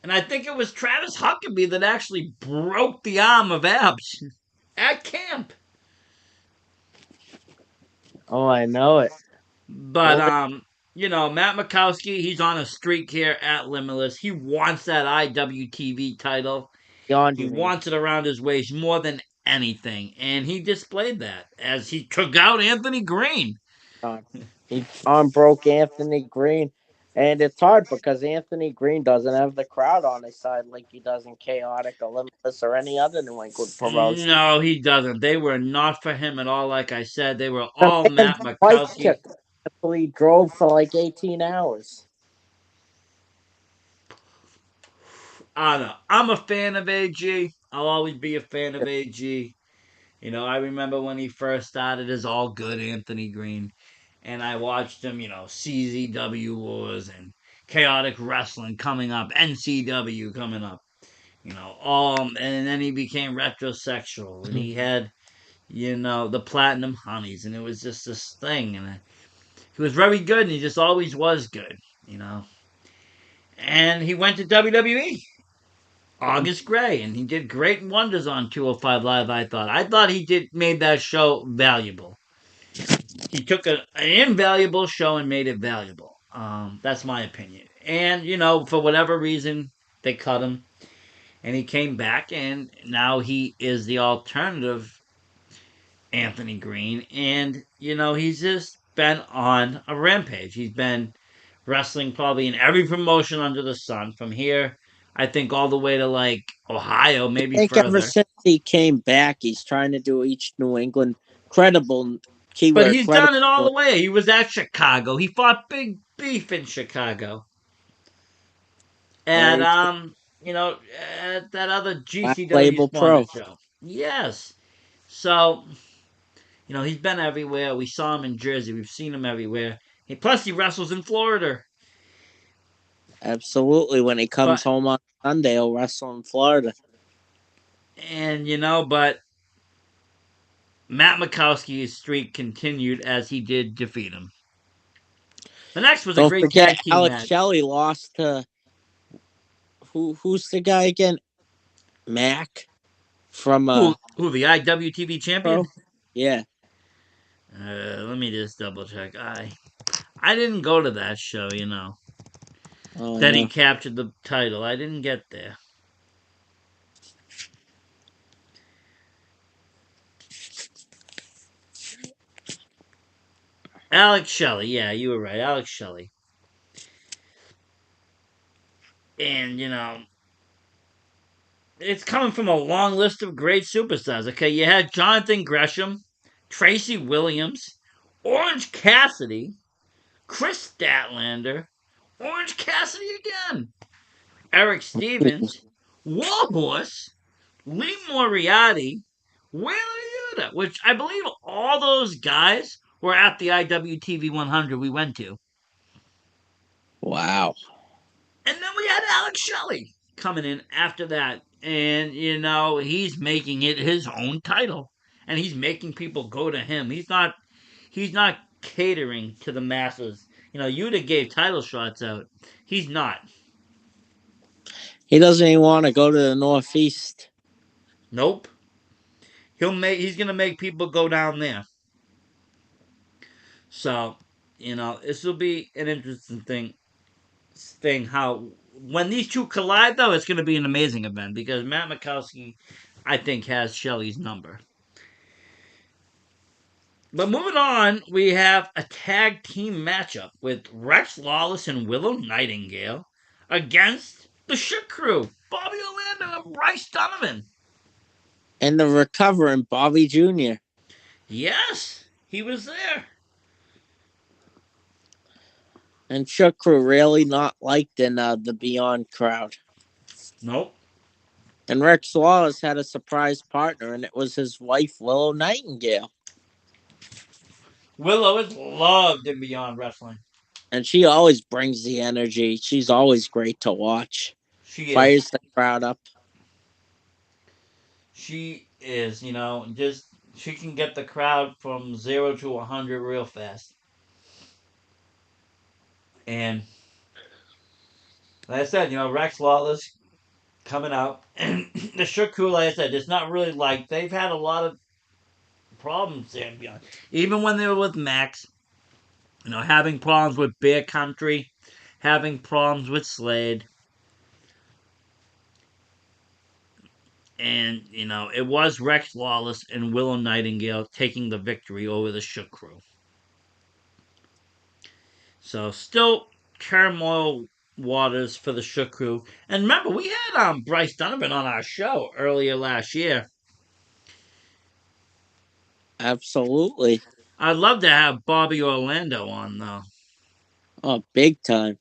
And I think it was Travis Huckabee that actually broke the arm of Abs at camp. Oh, I know it. But Matt Mikowski, he's on a streak here at Limitless. He wants that IWTV title. Beyond He you mean. wants it around his waist more than anything, and he displayed that as he took out Anthony Green. He broke Anthony Green. And it's hard because Anthony Green doesn't have the crowd on his side like he does in Chaotic, Olympus, or any other New England promotion. No, he doesn't. They were not for him at all. Like I said, they were The all fans Matt liked Mikowski. him until he drove for like 18 hours. I don't know. I'm a fan of AG. I'll always be a fan of AG. I remember when he first started as All Good Anthony Green, and I watched him, CZW Wars and Chaotic Wrestling coming up, NCW coming up, and then he became retrosexual, and he had, the Platinum Honeys, and it was just this thing, and he was very good, and he just always was good, and he went to WWE. August Gray, and he did great wonders on 205 Live. I thought he made that show valuable. He took an invaluable show and made it valuable. That's my opinion. And for whatever reason, they cut him, and he came back, and now he is the alternative Anthony Green, and he's just been on a rampage. He's been wrestling probably in every promotion under the sun from here. I think all the way to like Ohio, maybe I think ever further. since he came back, he's trying to do each New England credible, But keyword he's done it all credible. the way. He was at Chicago. He fought Big Beef in Chicago. At Very true. at that other Black GCW Label Pro. sponsored show. Yes. So, he's been everywhere. We saw him in Jersey. We've seen him everywhere. Plus he wrestles in Florida. Absolutely. When he But comes home on Sunday, he'll wrestle in Florida. but Matt Mikowski's streak continued as he did defeat him. The next was a Don't great forget, tag team Alex match. Shelley lost to who's the guy again? Mac from Who the IWTV champion? Pro? Yeah. Let me just double check. I didn't go to that show, Oh, that he yeah. captured the title. I didn't get there. Alex Shelley, yeah, you were right. Alex Shelley. And, it's coming from a long list of great superstars. Okay, you had Jonathan Gresham, Tracy Williams, Orange Cassidy, Chris Statlander, Orange Cassidy again, Eric Stevens, Warhorse, Lee Moriarty, Wheeler Yuta, which I believe all those guys were at the IWTV 100 we went to. Wow. And then we had Alex Shelley coming in after that. And, he's making it his own title. And he's making people go to him. He's not catering to the masses. Yuta gave title shots out. He's not. He doesn't even want to go to the Northeast. Nope. He's gonna make people go down there. So, this will be an interesting thing how when these two collide though, it's gonna be an amazing event because Matt Mikowski, I think, has Shelley's number. But moving on, we have a tag team matchup with Rex Lawless and Willow Nightingale against the Shit Crew, Bobby Orlando and Bryce Donovan. And the recovering Bobby Jr. Yes. He was there. And Shook Crew really not liked in the Beyond crowd. Nope. And Rex Wallace had a surprise partner, and it was his wife, Willow Nightingale. Willow is loved in Beyond Wrestling. And she always brings the energy. She's always great to watch. She is. Fires the crowd up. She is, just she can get the crowd from 0 to 100 real fast. And like I said, Rex Lawless coming out. And the Shook Crew, like I said, it's not really like they've had a lot of problems there and beyond. Even when they were with Max, having problems with Bear Country, having problems with Slade. And, it was Rex Lawless and Willow Nightingale taking the victory over the Shook Crew. So, still turmoil waters for the Shook Crew. And remember, we had Bryce Donovan on our show earlier last year. Absolutely. I'd love to have Bobby Orlando on, though. Oh, big time.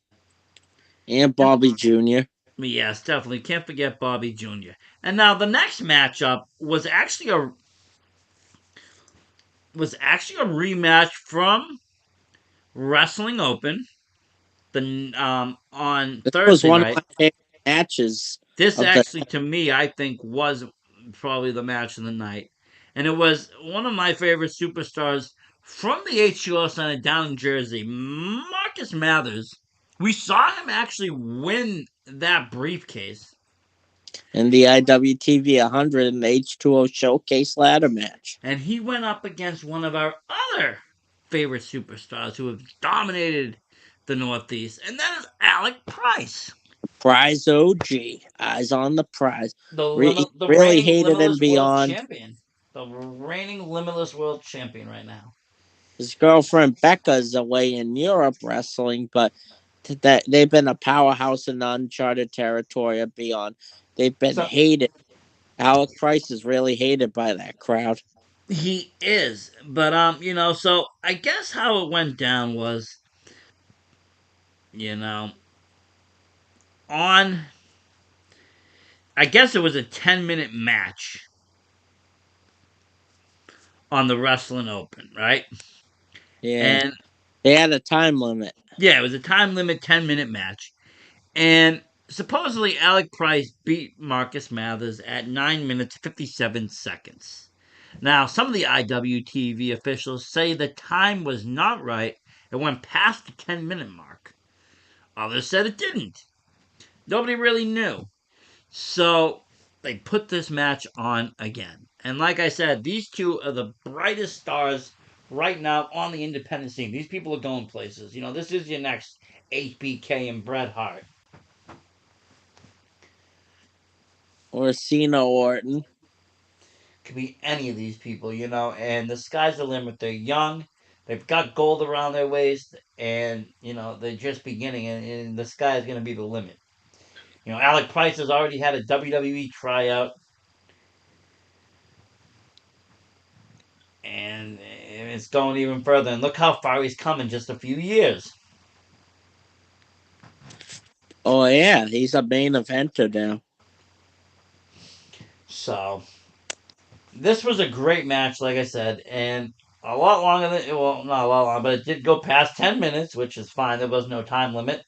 And Bobby Jr. Yes, definitely. Can't forget Bobby Jr. And now the next matchup was actually a rematch from Wrestling Open. On This was Thursday one of night. my favorite matches. This actually, to me, I think was probably the match of the night, and it was one of my favorite superstars from the HUO Center down in Jersey, Marcus Mathers. We saw him actually win that briefcase. In the IWTV 100 and H2O Showcase ladder match. And he went up against one of our other favorite superstars who have dominated the Northeast, and that is Alec Price. Prize OG. Eyes on the prize. The really reigning hated him Limitless beyond. World Champion. The reigning Limitless World Champion right now. His girlfriend Becca's away in Europe wrestling, but they've been a powerhouse in the uncharted territory of beyond. They've been hated. Alec Price is really hated by that crowd. He is, but so I guess how it went down was, on. I guess it was a 10-minute match on the Wrestling Open, right? Yeah. And they had a time limit. Yeah, it was a time limit 10-minute match. And supposedly Alec Price beat Marcus Mathers at 9 minutes 57 seconds. Now, some of the IWTV officials say the time was not right. It went past the 10-minute mark. Others said it didn't. Nobody really knew. So they put this match on again. And like I said, these two are the brightest stars right now on the independent scene. These people are going places. This is your next HBK and Bret Hart. Or Cena Orton. Could be any of these people, and the sky's the limit. They're young. They've got gold around their waist, and, they're just beginning, and the sky is going to be the limit. Alec Price has already had a WWE tryout. And it's going even further. And look how far he's come in just a few years. Oh, yeah. He's a main eventer now. So, this was a great match, like I said. And a lot longer than... Well, not a lot longer, but it did go past 10 minutes, which is fine. There was no time limit.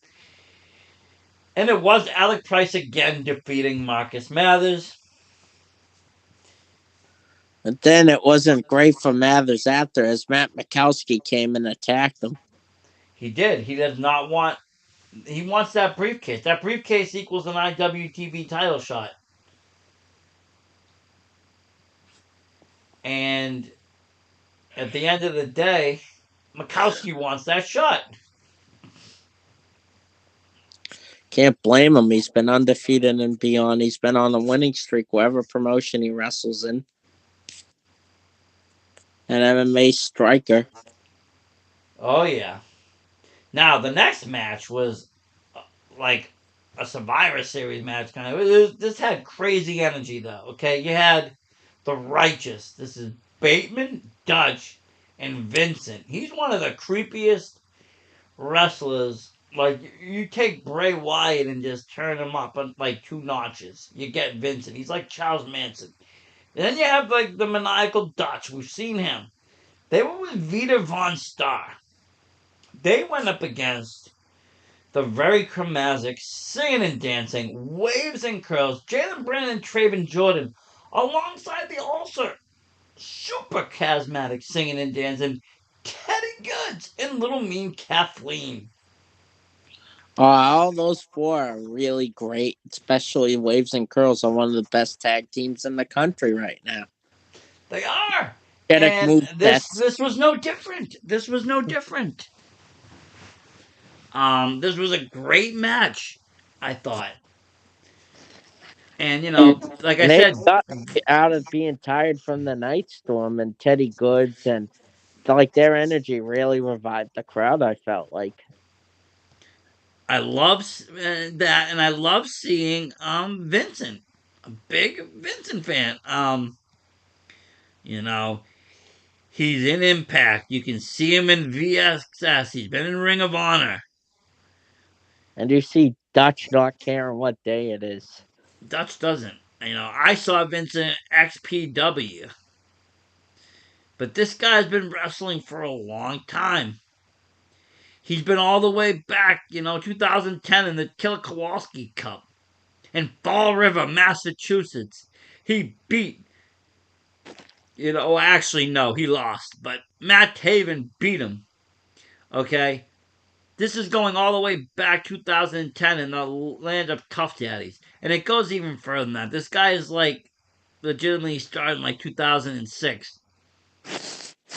And it was Alec Price again defeating Marcus Mathers. But then it wasn't great for Mathers after, as Matt Mikowski came and attacked him. He did. He does not want... He wants that briefcase. That briefcase equals an IWTV title shot. And at the end of the day, Mikowski wants that shot. Can't blame him. He's been undefeated and beyond. He's been on a winning streak wherever promotion he wrestles in. An MMA striker. Oh, yeah. Now, the next match was like a Survivor Series match kind of. This had crazy energy, though, okay? You had the Righteous. This is Bateman, Dutch, and Vincent. He's one of the creepiest wrestlers. Like you take Bray Wyatt and just turn him up on like 2 notches. You get Vincent. He's like Charles Manson. And then you have like the maniacal Dutch. We've seen him. They were with Vita Von Starr. They went up against the very chromatic, singing and dancing, waves and curls, Jalen Brennan and Traven Jordan, alongside the also super charismatic singing and dancing Teddy Goods and Little Mean Kathleen. All those four are really great, especially Waves and Curls are one of the best tag teams in the country right now. They are. Energetic And move sets. this was no different. This was no different. This was a great match, I thought. And like I And they said, got out of being tired from the night storm, and Teddy Goods and like their energy really revived the crowd. I felt like. I love that, and I love seeing Vincent, a big Vincent fan. You know, he's in Impact. You can see him in VSS. He's been in Ring of Honor. And you see Dutch not caring what day it is. Dutch doesn't. I saw Vincent XPW, but this guy's been wrestling for a long time. He's been all the way back, 2010 in the Killer Kowalski Cup in Fall River, Massachusetts. He beat, actually, no, he lost, but Matt Taven beat him. Okay? This is going all the way back 2010 in the land of Tough Daddies. And it goes even further than that. This guy is like legitimately started in like 2006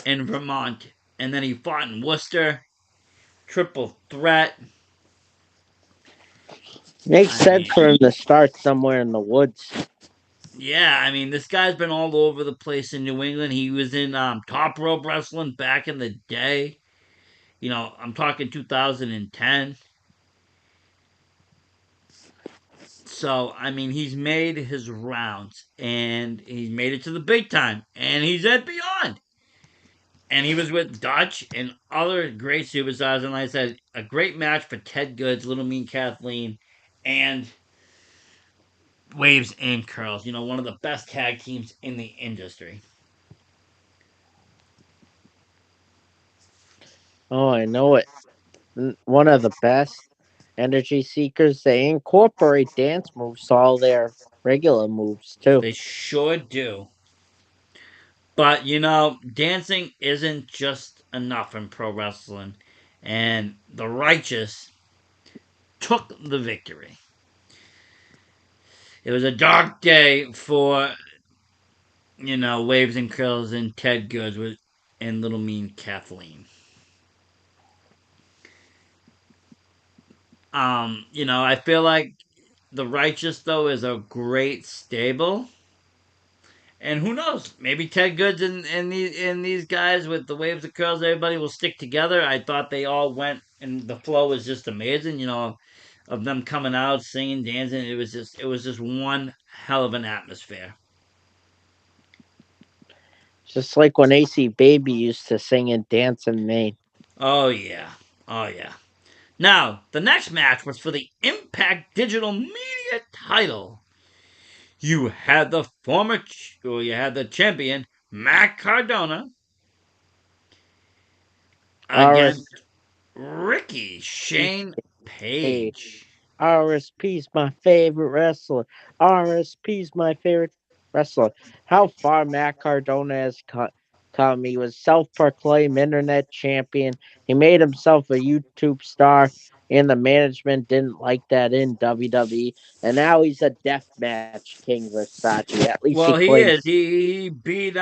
in Vermont. And then he fought in Worcester. Triple threat. Makes I sense mean, for him to start somewhere in the woods. yeah, this guy's been all over the place in New England. He was in Top Rope Wrestling back in the day. I'm talking 2010. So, he's made his rounds and he's made it to the big time and he's at Beyond. And he was with Dutch and other great superstars. And like I said, a great match for Ted Goods, Little Mean Kathleen, and Waves and Curls. One of the best tag teams in the industry. Oh, I know it. One of the best energy seekers. They incorporate dance moves to all their regular moves too. They sure do. But, dancing isn't just enough in pro wrestling. And the Righteous took the victory. It was a dark day for, Waves and Curls and Ted Goods and Little Mean Kathleen. I feel like the Righteous though is a great stable. And who knows? Maybe Ted Goods and these guys with the Waves and Curls, everybody will stick together. I thought they all went, and the flow was just amazing. Of them coming out, singing, dancing. It was just one hell of an atmosphere. Just like when AC Baby used to sing and dance in Maine. Oh yeah, oh yeah. Now the next match was for the Impact Digital Media title. You had the champion Matt Cardona RS against Ricky Shane Page. RSP's my favorite wrestler. RSP's my favorite wrestler. How far Matt Cardona has come. He was self-proclaimed internet champion. He made himself a YouTube star, and the management didn't like that in WWE. And now he's a deathmatch king, Versace. At least he Well, he claims is. He beat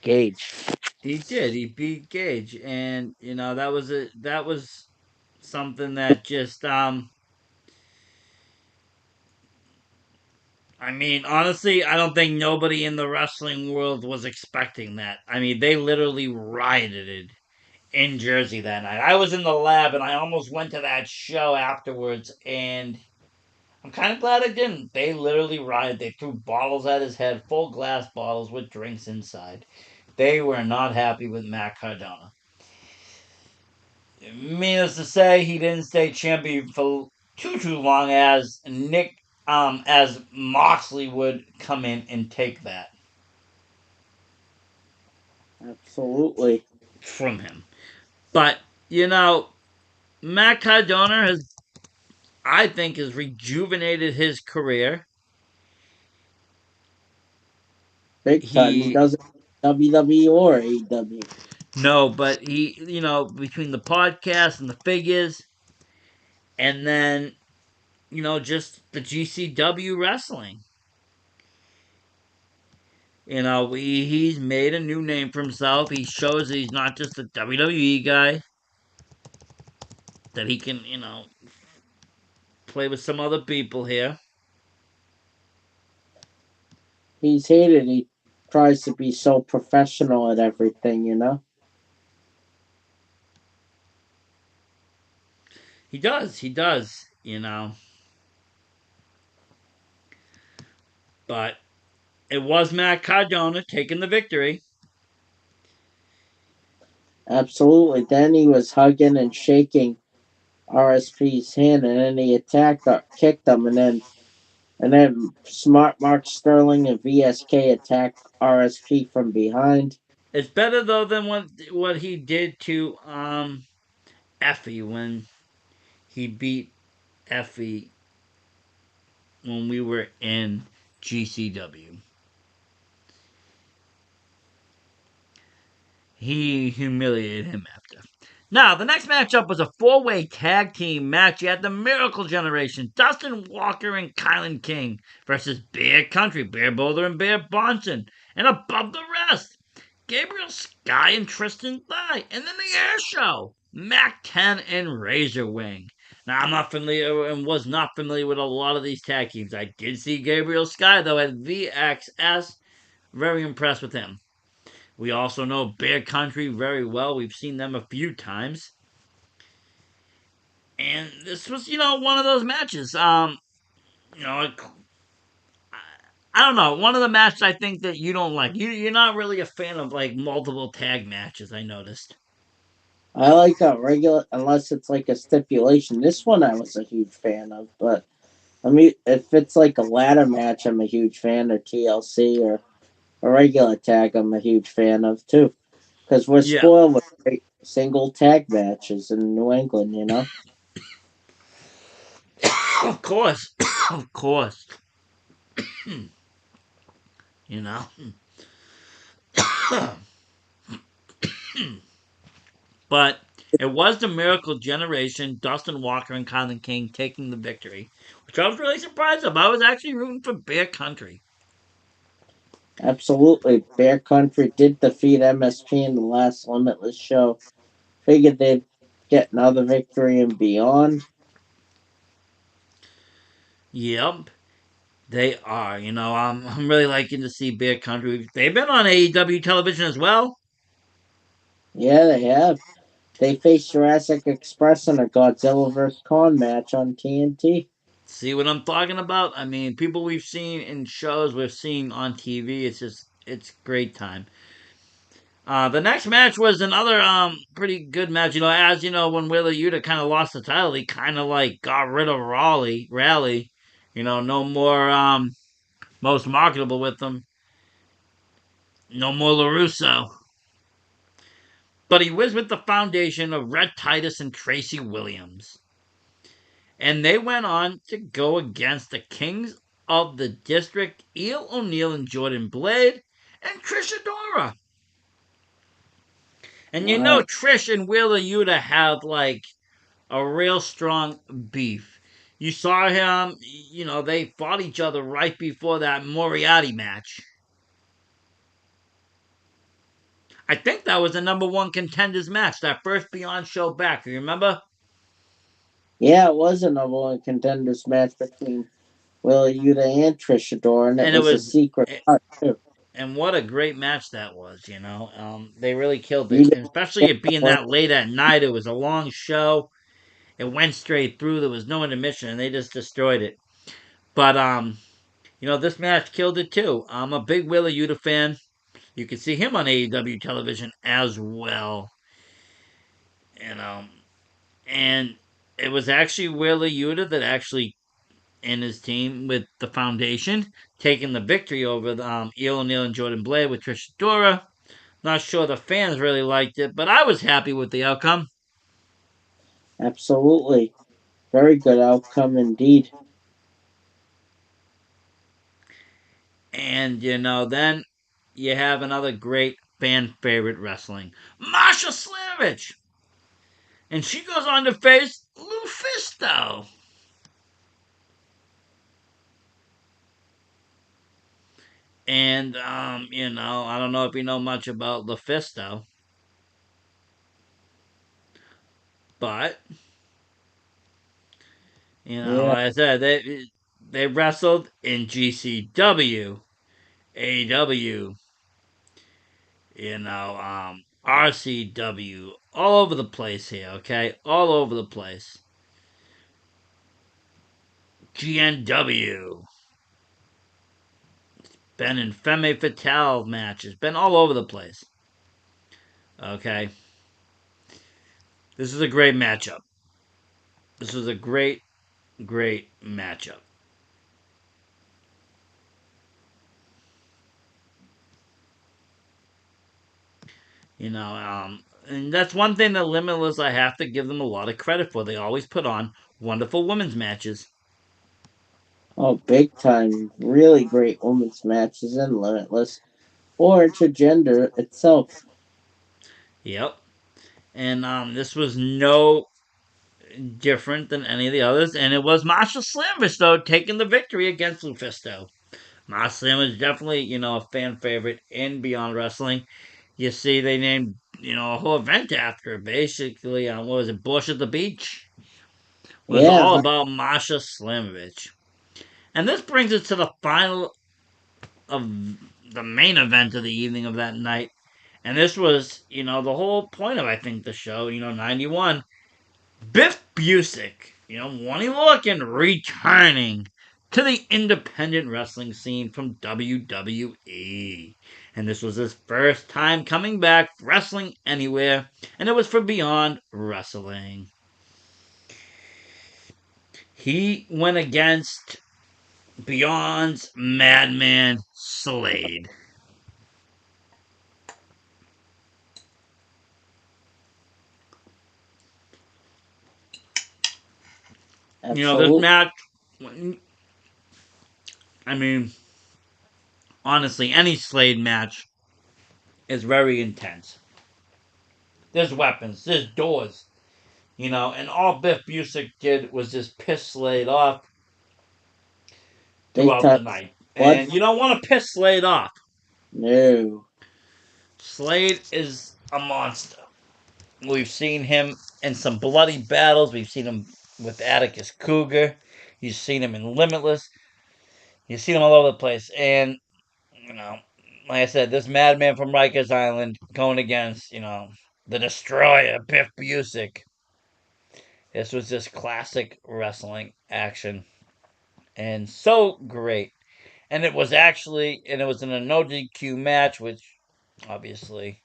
Gage. he did. He beat Gage, and that was something that just honestly, I don't think nobody in the wrestling world was expecting that. They literally rioted in Jersey that night. I was in the lab and I almost went to that show afterwards, and I'm kind of glad I didn't. They literally rioted. They threw bottles at his head, full glass bottles with drinks inside. They were not happy with Matt Cardona. Needless to say, he didn't stay champion for too long as Moxley would come in and take that Absolutely. from him. But Matt Cardona I think, has rejuvenated his career. Big time. He He doesn't WWE or AEW. No, but between the podcast and the figures, and then just the GCW wrestling. He's made a new name for himself. He shows that he's not just a WWE guy. That he can, play with some other people here. He's hated. He tries to be so professional at everything, He does, But it was Matt Cardona taking the victory. Absolutely. Then he was hugging and shaking RSP's hand, and then he kicked him, and then Smart Mark Sterling and VSK attacked RSP from behind. It's better though than what he did to Effie when he beat Effie when we were in GCW. He humiliated him after. Now, the next matchup was a four-way tag team match. You had the Miracle Generation, Dustin Walker and Kylan King versus Bear Country, Bear Boulder and Bear Bonson. And above the rest, Gabriel Sky and Tristan Thigh. And then the Air Show, Mac 10 and Razor Wing. Now, I'm not familiar and was not familiar with a lot of these tag teams. I did see Gabriel Sky, though, at VXS. Very impressed with him. We also know Bear Country very well. We've seen them a few times. And this was, one of those matches. I don't know. One of the matches I think that you don't like. You're not really a fan of like multiple tag matches, I noticed. I like a regular, unless it's like a stipulation. This one I was a huge fan of, but I mean, if it's like a ladder match, I'm a huge fan, or TLC, or a regular tag, I'm a huge fan of too. Because we're spoiled with great single tag matches in New England, Of course. Of course. But it was the Miracle Generation, Dustin Walker and Colin King taking the victory, which I was really surprised of. I was actually rooting for Bear Country. Absolutely. Bear Country did defeat MSP in the last Limitless show. Figured they'd get another victory and beyond. Yep. They are. I'm really liking to see Bear Country. They've been on AEW television as well. Yeah, they have. They faced Jurassic Express in a Godzilla vs. Kong match on TNT. See what I'm talking about? I mean, people we've seen in shows, we've seen on TV. It's great time. The next match was another pretty good match. As you know, when Wheeler Yuta kind of lost the title, he kind of like got rid of Rally. No more most marketable with them. No more LaRusso. But he was with the foundation of Red Titus and Tracy Williams. And they went on to go against the Kings of the District, Eel O'Neill and Jordan Blade, and Trish Adora. And Trish and Wheeler Yuta have like a real strong beef. You saw him, they fought each other right before that Moriarty match. I think that was the number one contenders match, that first Beyond show back. You remember? Yeah, it was a number one contenders match between Wheeler Yuta and Trish Adora, and it was a secret part too. And what a great match that was, They really killed it, especially it being that late at night. It was a long show. It went straight through. There was no intermission, and they just destroyed it. But this match killed it too. I'm a big Wheeler Yuta fan. You can see him on AEW television as well. You know, and it was actually Wheeler Yuta that actually in his team with the Foundation, taking the victory over Eel O'Neill and Jordan Blade with Trish Adora. Not sure the fans really liked it, but I was happy with the outcome. Absolutely. Very good outcome indeed. And, then you have another great fan favorite wrestling. Masha Slamovich! And she goes on to face Lufisto. And, I don't know if you know much about Lufisto, but, Yeah. like I said, they wrestled in GCW, AEW, RCW, all over the place here, okay? All over the place. GNW. Been in Femme Fatale matches. Been all over the place. Okay? This is a great matchup. This is a great, great matchup. And that's one thing that Limitless, I have to give them a lot of credit for. They always put on wonderful women's matches. Oh, big time. Really great women's matches in Limitless. Or intergender itself. Yep. And this was no different than any of the others. And it was Masha Slamovich, though, taking the victory against Lufisto. Masha Slamovich definitely, a fan favorite in Beyond Wrestling. You see, they named, a whole event after her. Basically, what was it, Bush at the Beach? Was all Yeah. about Masha Slamovich. And this brings us to the final of the main event of the evening of that night. And this was, the whole point of, I think, the show, 91. Biff Busick, Wonny Lorcan returning to the independent wrestling scene from WWE. And this was his first time coming back wrestling anywhere, and it was for Beyond Wrestling. He went against Beyond's Madman Slade. Absolutely. This match, I mean, honestly, any Slade match is very intense. There's weapons, there's doors, and all Biff Busick did was just piss Slade off Big throughout the time. night. What? And you don't want to piss Slade off. No. Slade is a monster. We've seen him in some bloody battles. We've seen him with Atticus Cougar. You've seen him in Limitless. You've seen him all over the place. And, like I said, this madman from Rikers Island going against, the destroyer, Biff Busick. This was just classic wrestling action. And so great. And it was in a no DQ match, which obviously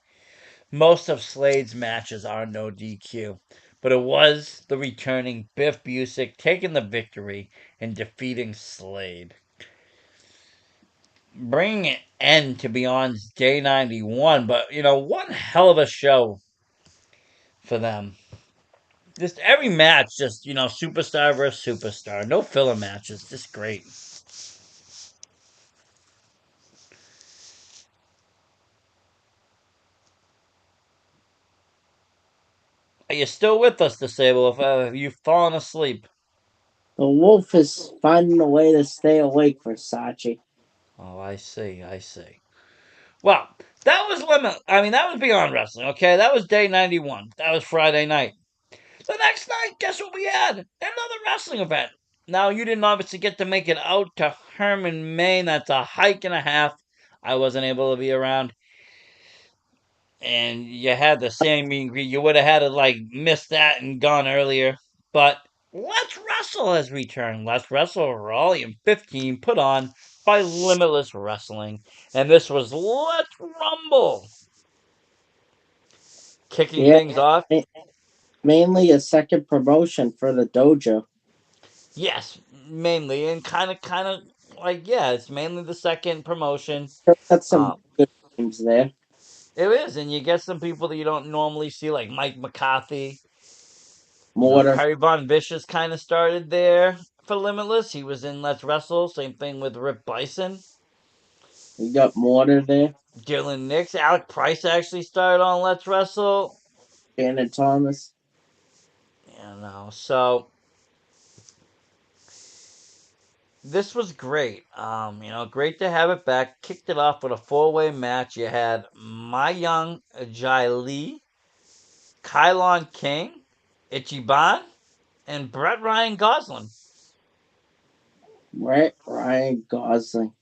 most of Slade's matches are no DQ. But it was the returning Biff Busick taking the victory and defeating Slade. Bringing an end to Beyond's Day 91, but, one hell of a show for them. Just every match, just, superstar versus superstar. No filler matches. Just great. Are you still with us, Disable? If have you fallen asleep? The wolf is finding a way to stay awake, Versace. Oh, I see. I see. Well, that was that was Beyond Wrestling, okay? That was Day 91. That was Friday night. The next night, guess what we had? Another wrestling event. Now, you didn't obviously get to make it out to Herman, Maine. That's a hike and a half. I wasn't able to be around. And you had the Sammy Meet and Greet. You would have had to, miss that and gone earlier. But Let's Wrestle has returned. Let's Wrestle Volume 15 put on by Limitless Wrestling. And this was Let's Rumble. Kicking things off. Mainly a second promotion for the dojo. Yes, mainly. And kind of like, yeah, it's mainly the second promotion. That's some good names there. It is. And you get some people that you don't normally see, like Mike McCarthy. Mortar. Perry Von Vicious kind of started there for Limitless. He was in Let's Wrestle. Same thing with Rip Bison. You got Mortar there. Dylan Nix. Alec Price actually started on Let's Wrestle. Shannon Thomas. So this was great. Great to have it back. Kicked it off with a 4-way match. You had My Young Jai Lee, Kylon King, Ichiban, and Brett Ryan Gosling. Brett Ryan Gosling.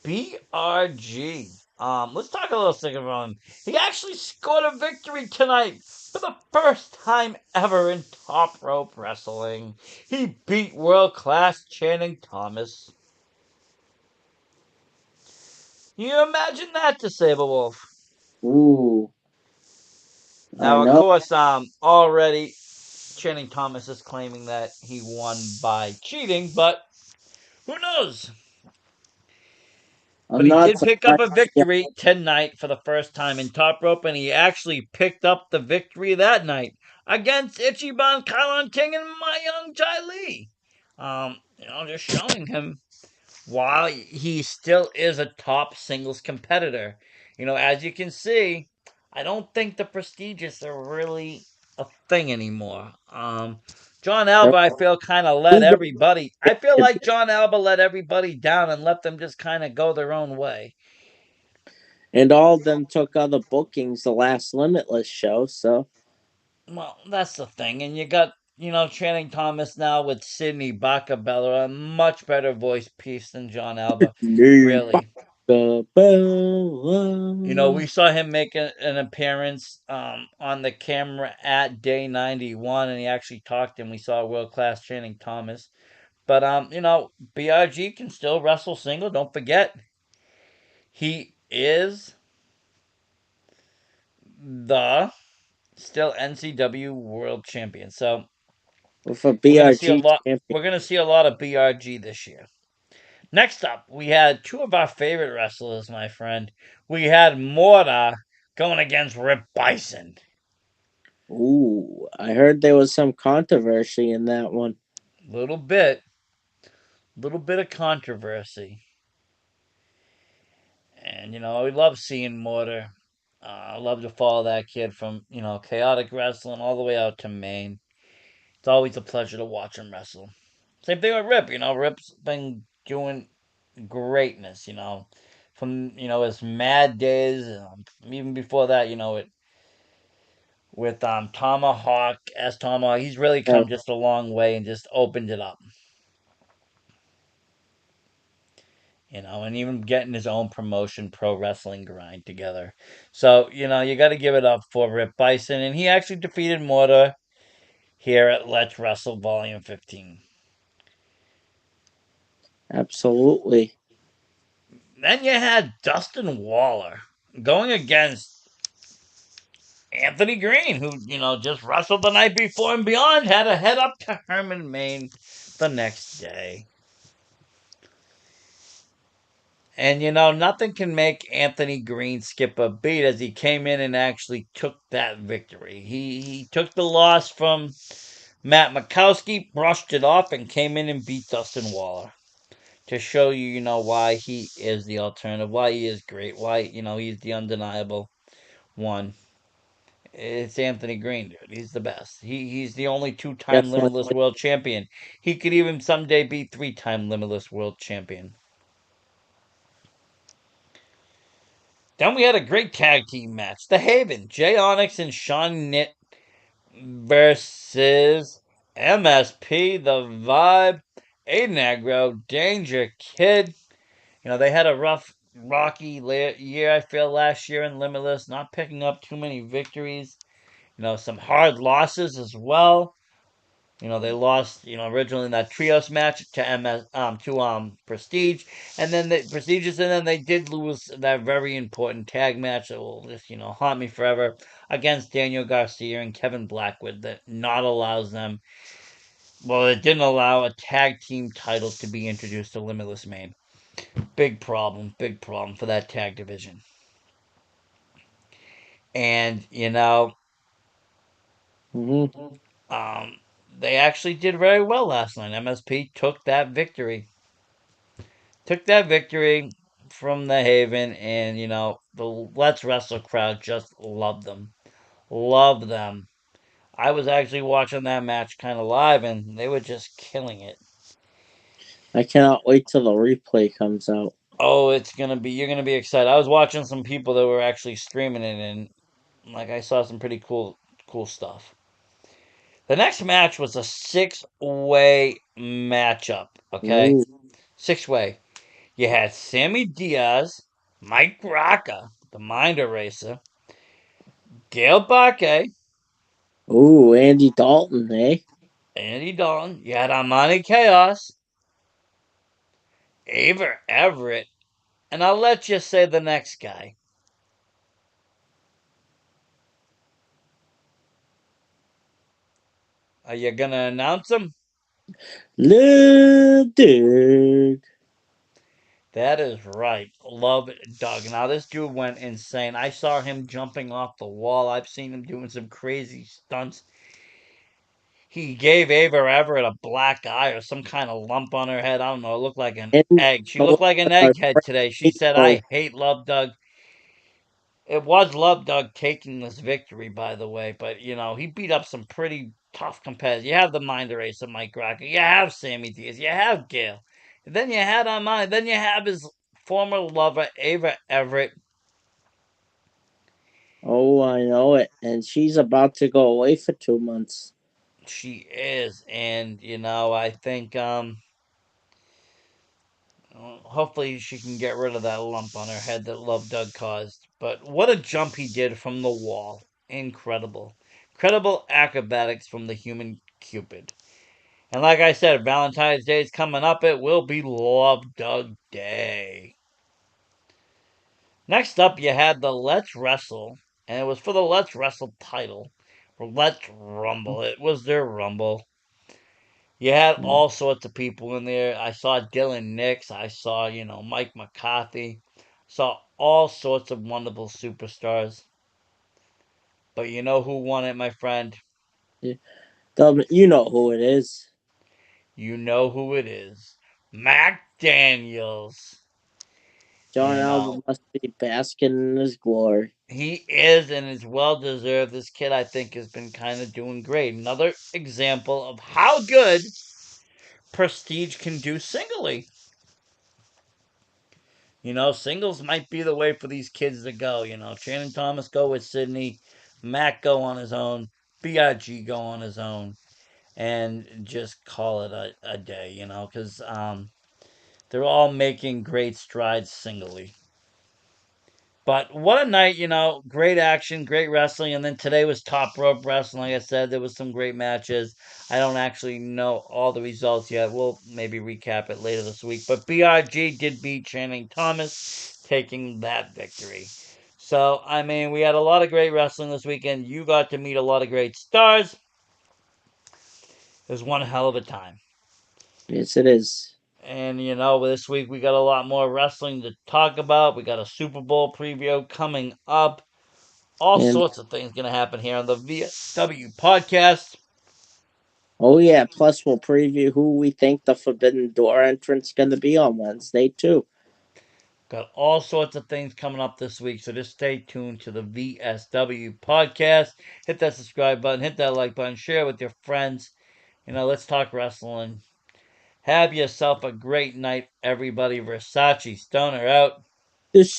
BRG. Let's talk a little second about him. He actually scored a victory tonight for the first time ever in Top Rope Wrestling. He beat world-class Channing Thomas. You imagine that, Disabled Wolf? Ooh. Now, of course, already Channing Thomas is claiming that he won by cheating, but who knows? But he did pick up a victory tonight for the first time in Top Rope, and he actually picked up the victory that night against Ichiban, Kylon King, and My Young Jai Lee. Just showing him why he still is a top singles competitor. As you can see, I don't think the prestigious are really a thing anymore. John Alba, I feel, kind of let everybody. I feel like John Alba let everybody down and let them just kind of go their own way. And all of them took other bookings the last Limitless show, so. Well, that's the thing. And you got, Channing Thomas now with Sidney Bacabella, a much better voice piece than John Alba. Really. We saw him make an appearance on the camera at day 91, and he actually talked, and we saw world-class Channing Thomas. But, BRG can still wrestle single. Don't forget, he is the still NCW World Champion. So, with a BRG we're going to see a lot of BRG this year. Next up, we had two of our favorite wrestlers, my friend. We had Morta going against Rip Bison. Ooh, I heard there was some controversy in that one. Little bit of controversy. And, we love seeing Mortar. I love to follow that kid from, chaotic wrestling all the way out to Maine. It's always a pleasure to watch him wrestle. Same thing with Rip. Rip's been doing greatness, from, his mad days, even before that, with Tomahawk, as Tomahawk, he's really come just a long way and just opened it up. And even getting his own promotion, Pro Wrestling Grind, together. So, you got to give it up for Rip Bison. And he actually defeated Morta here at Let's Wrestle Volume 15. Absolutely. Then you had Dustin Waller going against Anthony Green, who, just wrestled the night before and beyond, had to head up to Herman, Maine the next day. And, nothing can make Anthony Green skip a beat as he came in and actually took that victory. He took the loss from Matt Makowski, brushed it off, and came in and beat Dustin Waller. To show you, why he is the alternative, why he is great, why, he's the undeniable one. It's Anthony Green, dude. He's the best. He's the only 2-time Limitless World Champion. He could even someday be 3-time Limitless World Champion. Then we had a great tag team match. The Haven, Jay Onyx and Sean Nitt versus MSP, The Vibe, Aiden Agro, Danger Kid. They had a rocky year, I feel, last year in Limitless, not picking up too many victories. Some hard losses as well. They lost, originally in that trios match to Prestige, and then the Prestigious, and then they did lose that very important tag match that will just, haunt me forever against Daniel Garcia and Kevin Blackwood that not allows them. Well, it didn't allow a tag team title to be introduced to Limitless Man. Big problem for that tag division. And Hmm. um, they actually did very well last night. MSP took that victory from the Haven, and the Let's Wrestle crowd just loved them, loved them. I was actually watching that match kind of live, and they were just killing it. I cannot wait till the replay comes out. Oh, you're gonna be excited. I was watching some people that were actually streaming it, and like I saw some pretty cool stuff. The next match was a six-way matchup. Okay, Ooh, six-way. You had Sammy Diaz, Mike Rocca, the Mind Eraser, Gail Baque, ooh, Andy Dalton, eh? Andy Dalton. You had Armani Chaos, Ava Everett, and I'll let you say the next guy. Are you gonna announce him? Lil Dig. That is right. Love Doug. Now, this dude went insane. I saw him jumping off the wall. I've seen him doing some crazy stunts. He gave Ava Everett a black eye or some kind of lump on her head. I don't know. It looked like an And egg. She looked like an egghead today. She said, oh, I hate Love Doug. It was Love Doug taking this victory, by the way, but he beat up some pretty tough competitors. You have the Mind Eraser, Mike Rocker. You have Sammy Diaz. You have Gail. And then you had Armani. Then you have his former lover, Ava Everett. oh, I know it. And she's about to go away for 2 months. She is, and I think hopefully she can get rid of that lump on her head that Love Doug caused. But what a jump he did from the wall! Incredible, incredible acrobatics from the human Cupid. And like I said, Valentine's Day is coming up. It will be Love Doug Day. Next up, you had the Let's Wrestle, and it was for the Let's Wrestle title. Or Let's Rumble. It was their Rumble. You had all sorts of people in there. I saw Dylan Nix. I saw, Mike McCarthy. Saw all sorts of wonderful superstars. But you know who won it, my friend? You know who it is. You know who it is. Mac Daniels. John You know, Alba must be basking in his glory. he is, and it's well deserved. This kid, I think, has been kind of doing great. Another example of how good Prestige can do singly. Singles might be the way for these kids to go. Shannon Thomas go with Sydney, Mac go on his own, BIG go on his own, and just call it a day. Because they're all making great strides singly. But what a night, great action, great wrestling. And then today was top rope wrestling. Like I said, there was some great matches. I don't actually know all the results yet. We'll maybe recap it later this week. But BRG did beat Channing Thomas, taking that victory. So, we had a lot of great wrestling this weekend. You got to meet a lot of great stars. It was one hell of a time. Yes, it is. And, this week we got a lot more wrestling to talk about. We got a Super Bowl preview coming up. All And sorts of things going to happen here on the VSW Podcast. oh yeah, plus we'll preview who we think the Forbidden Door entrance going to be on Wednesday too. Got all sorts of things coming up this week, so just stay tuned to the VSW Podcast. Hit that subscribe button, hit that like button, share with your friends. Let's talk wrestling. Have yourself a great night, everybody. Versace Stoner out. This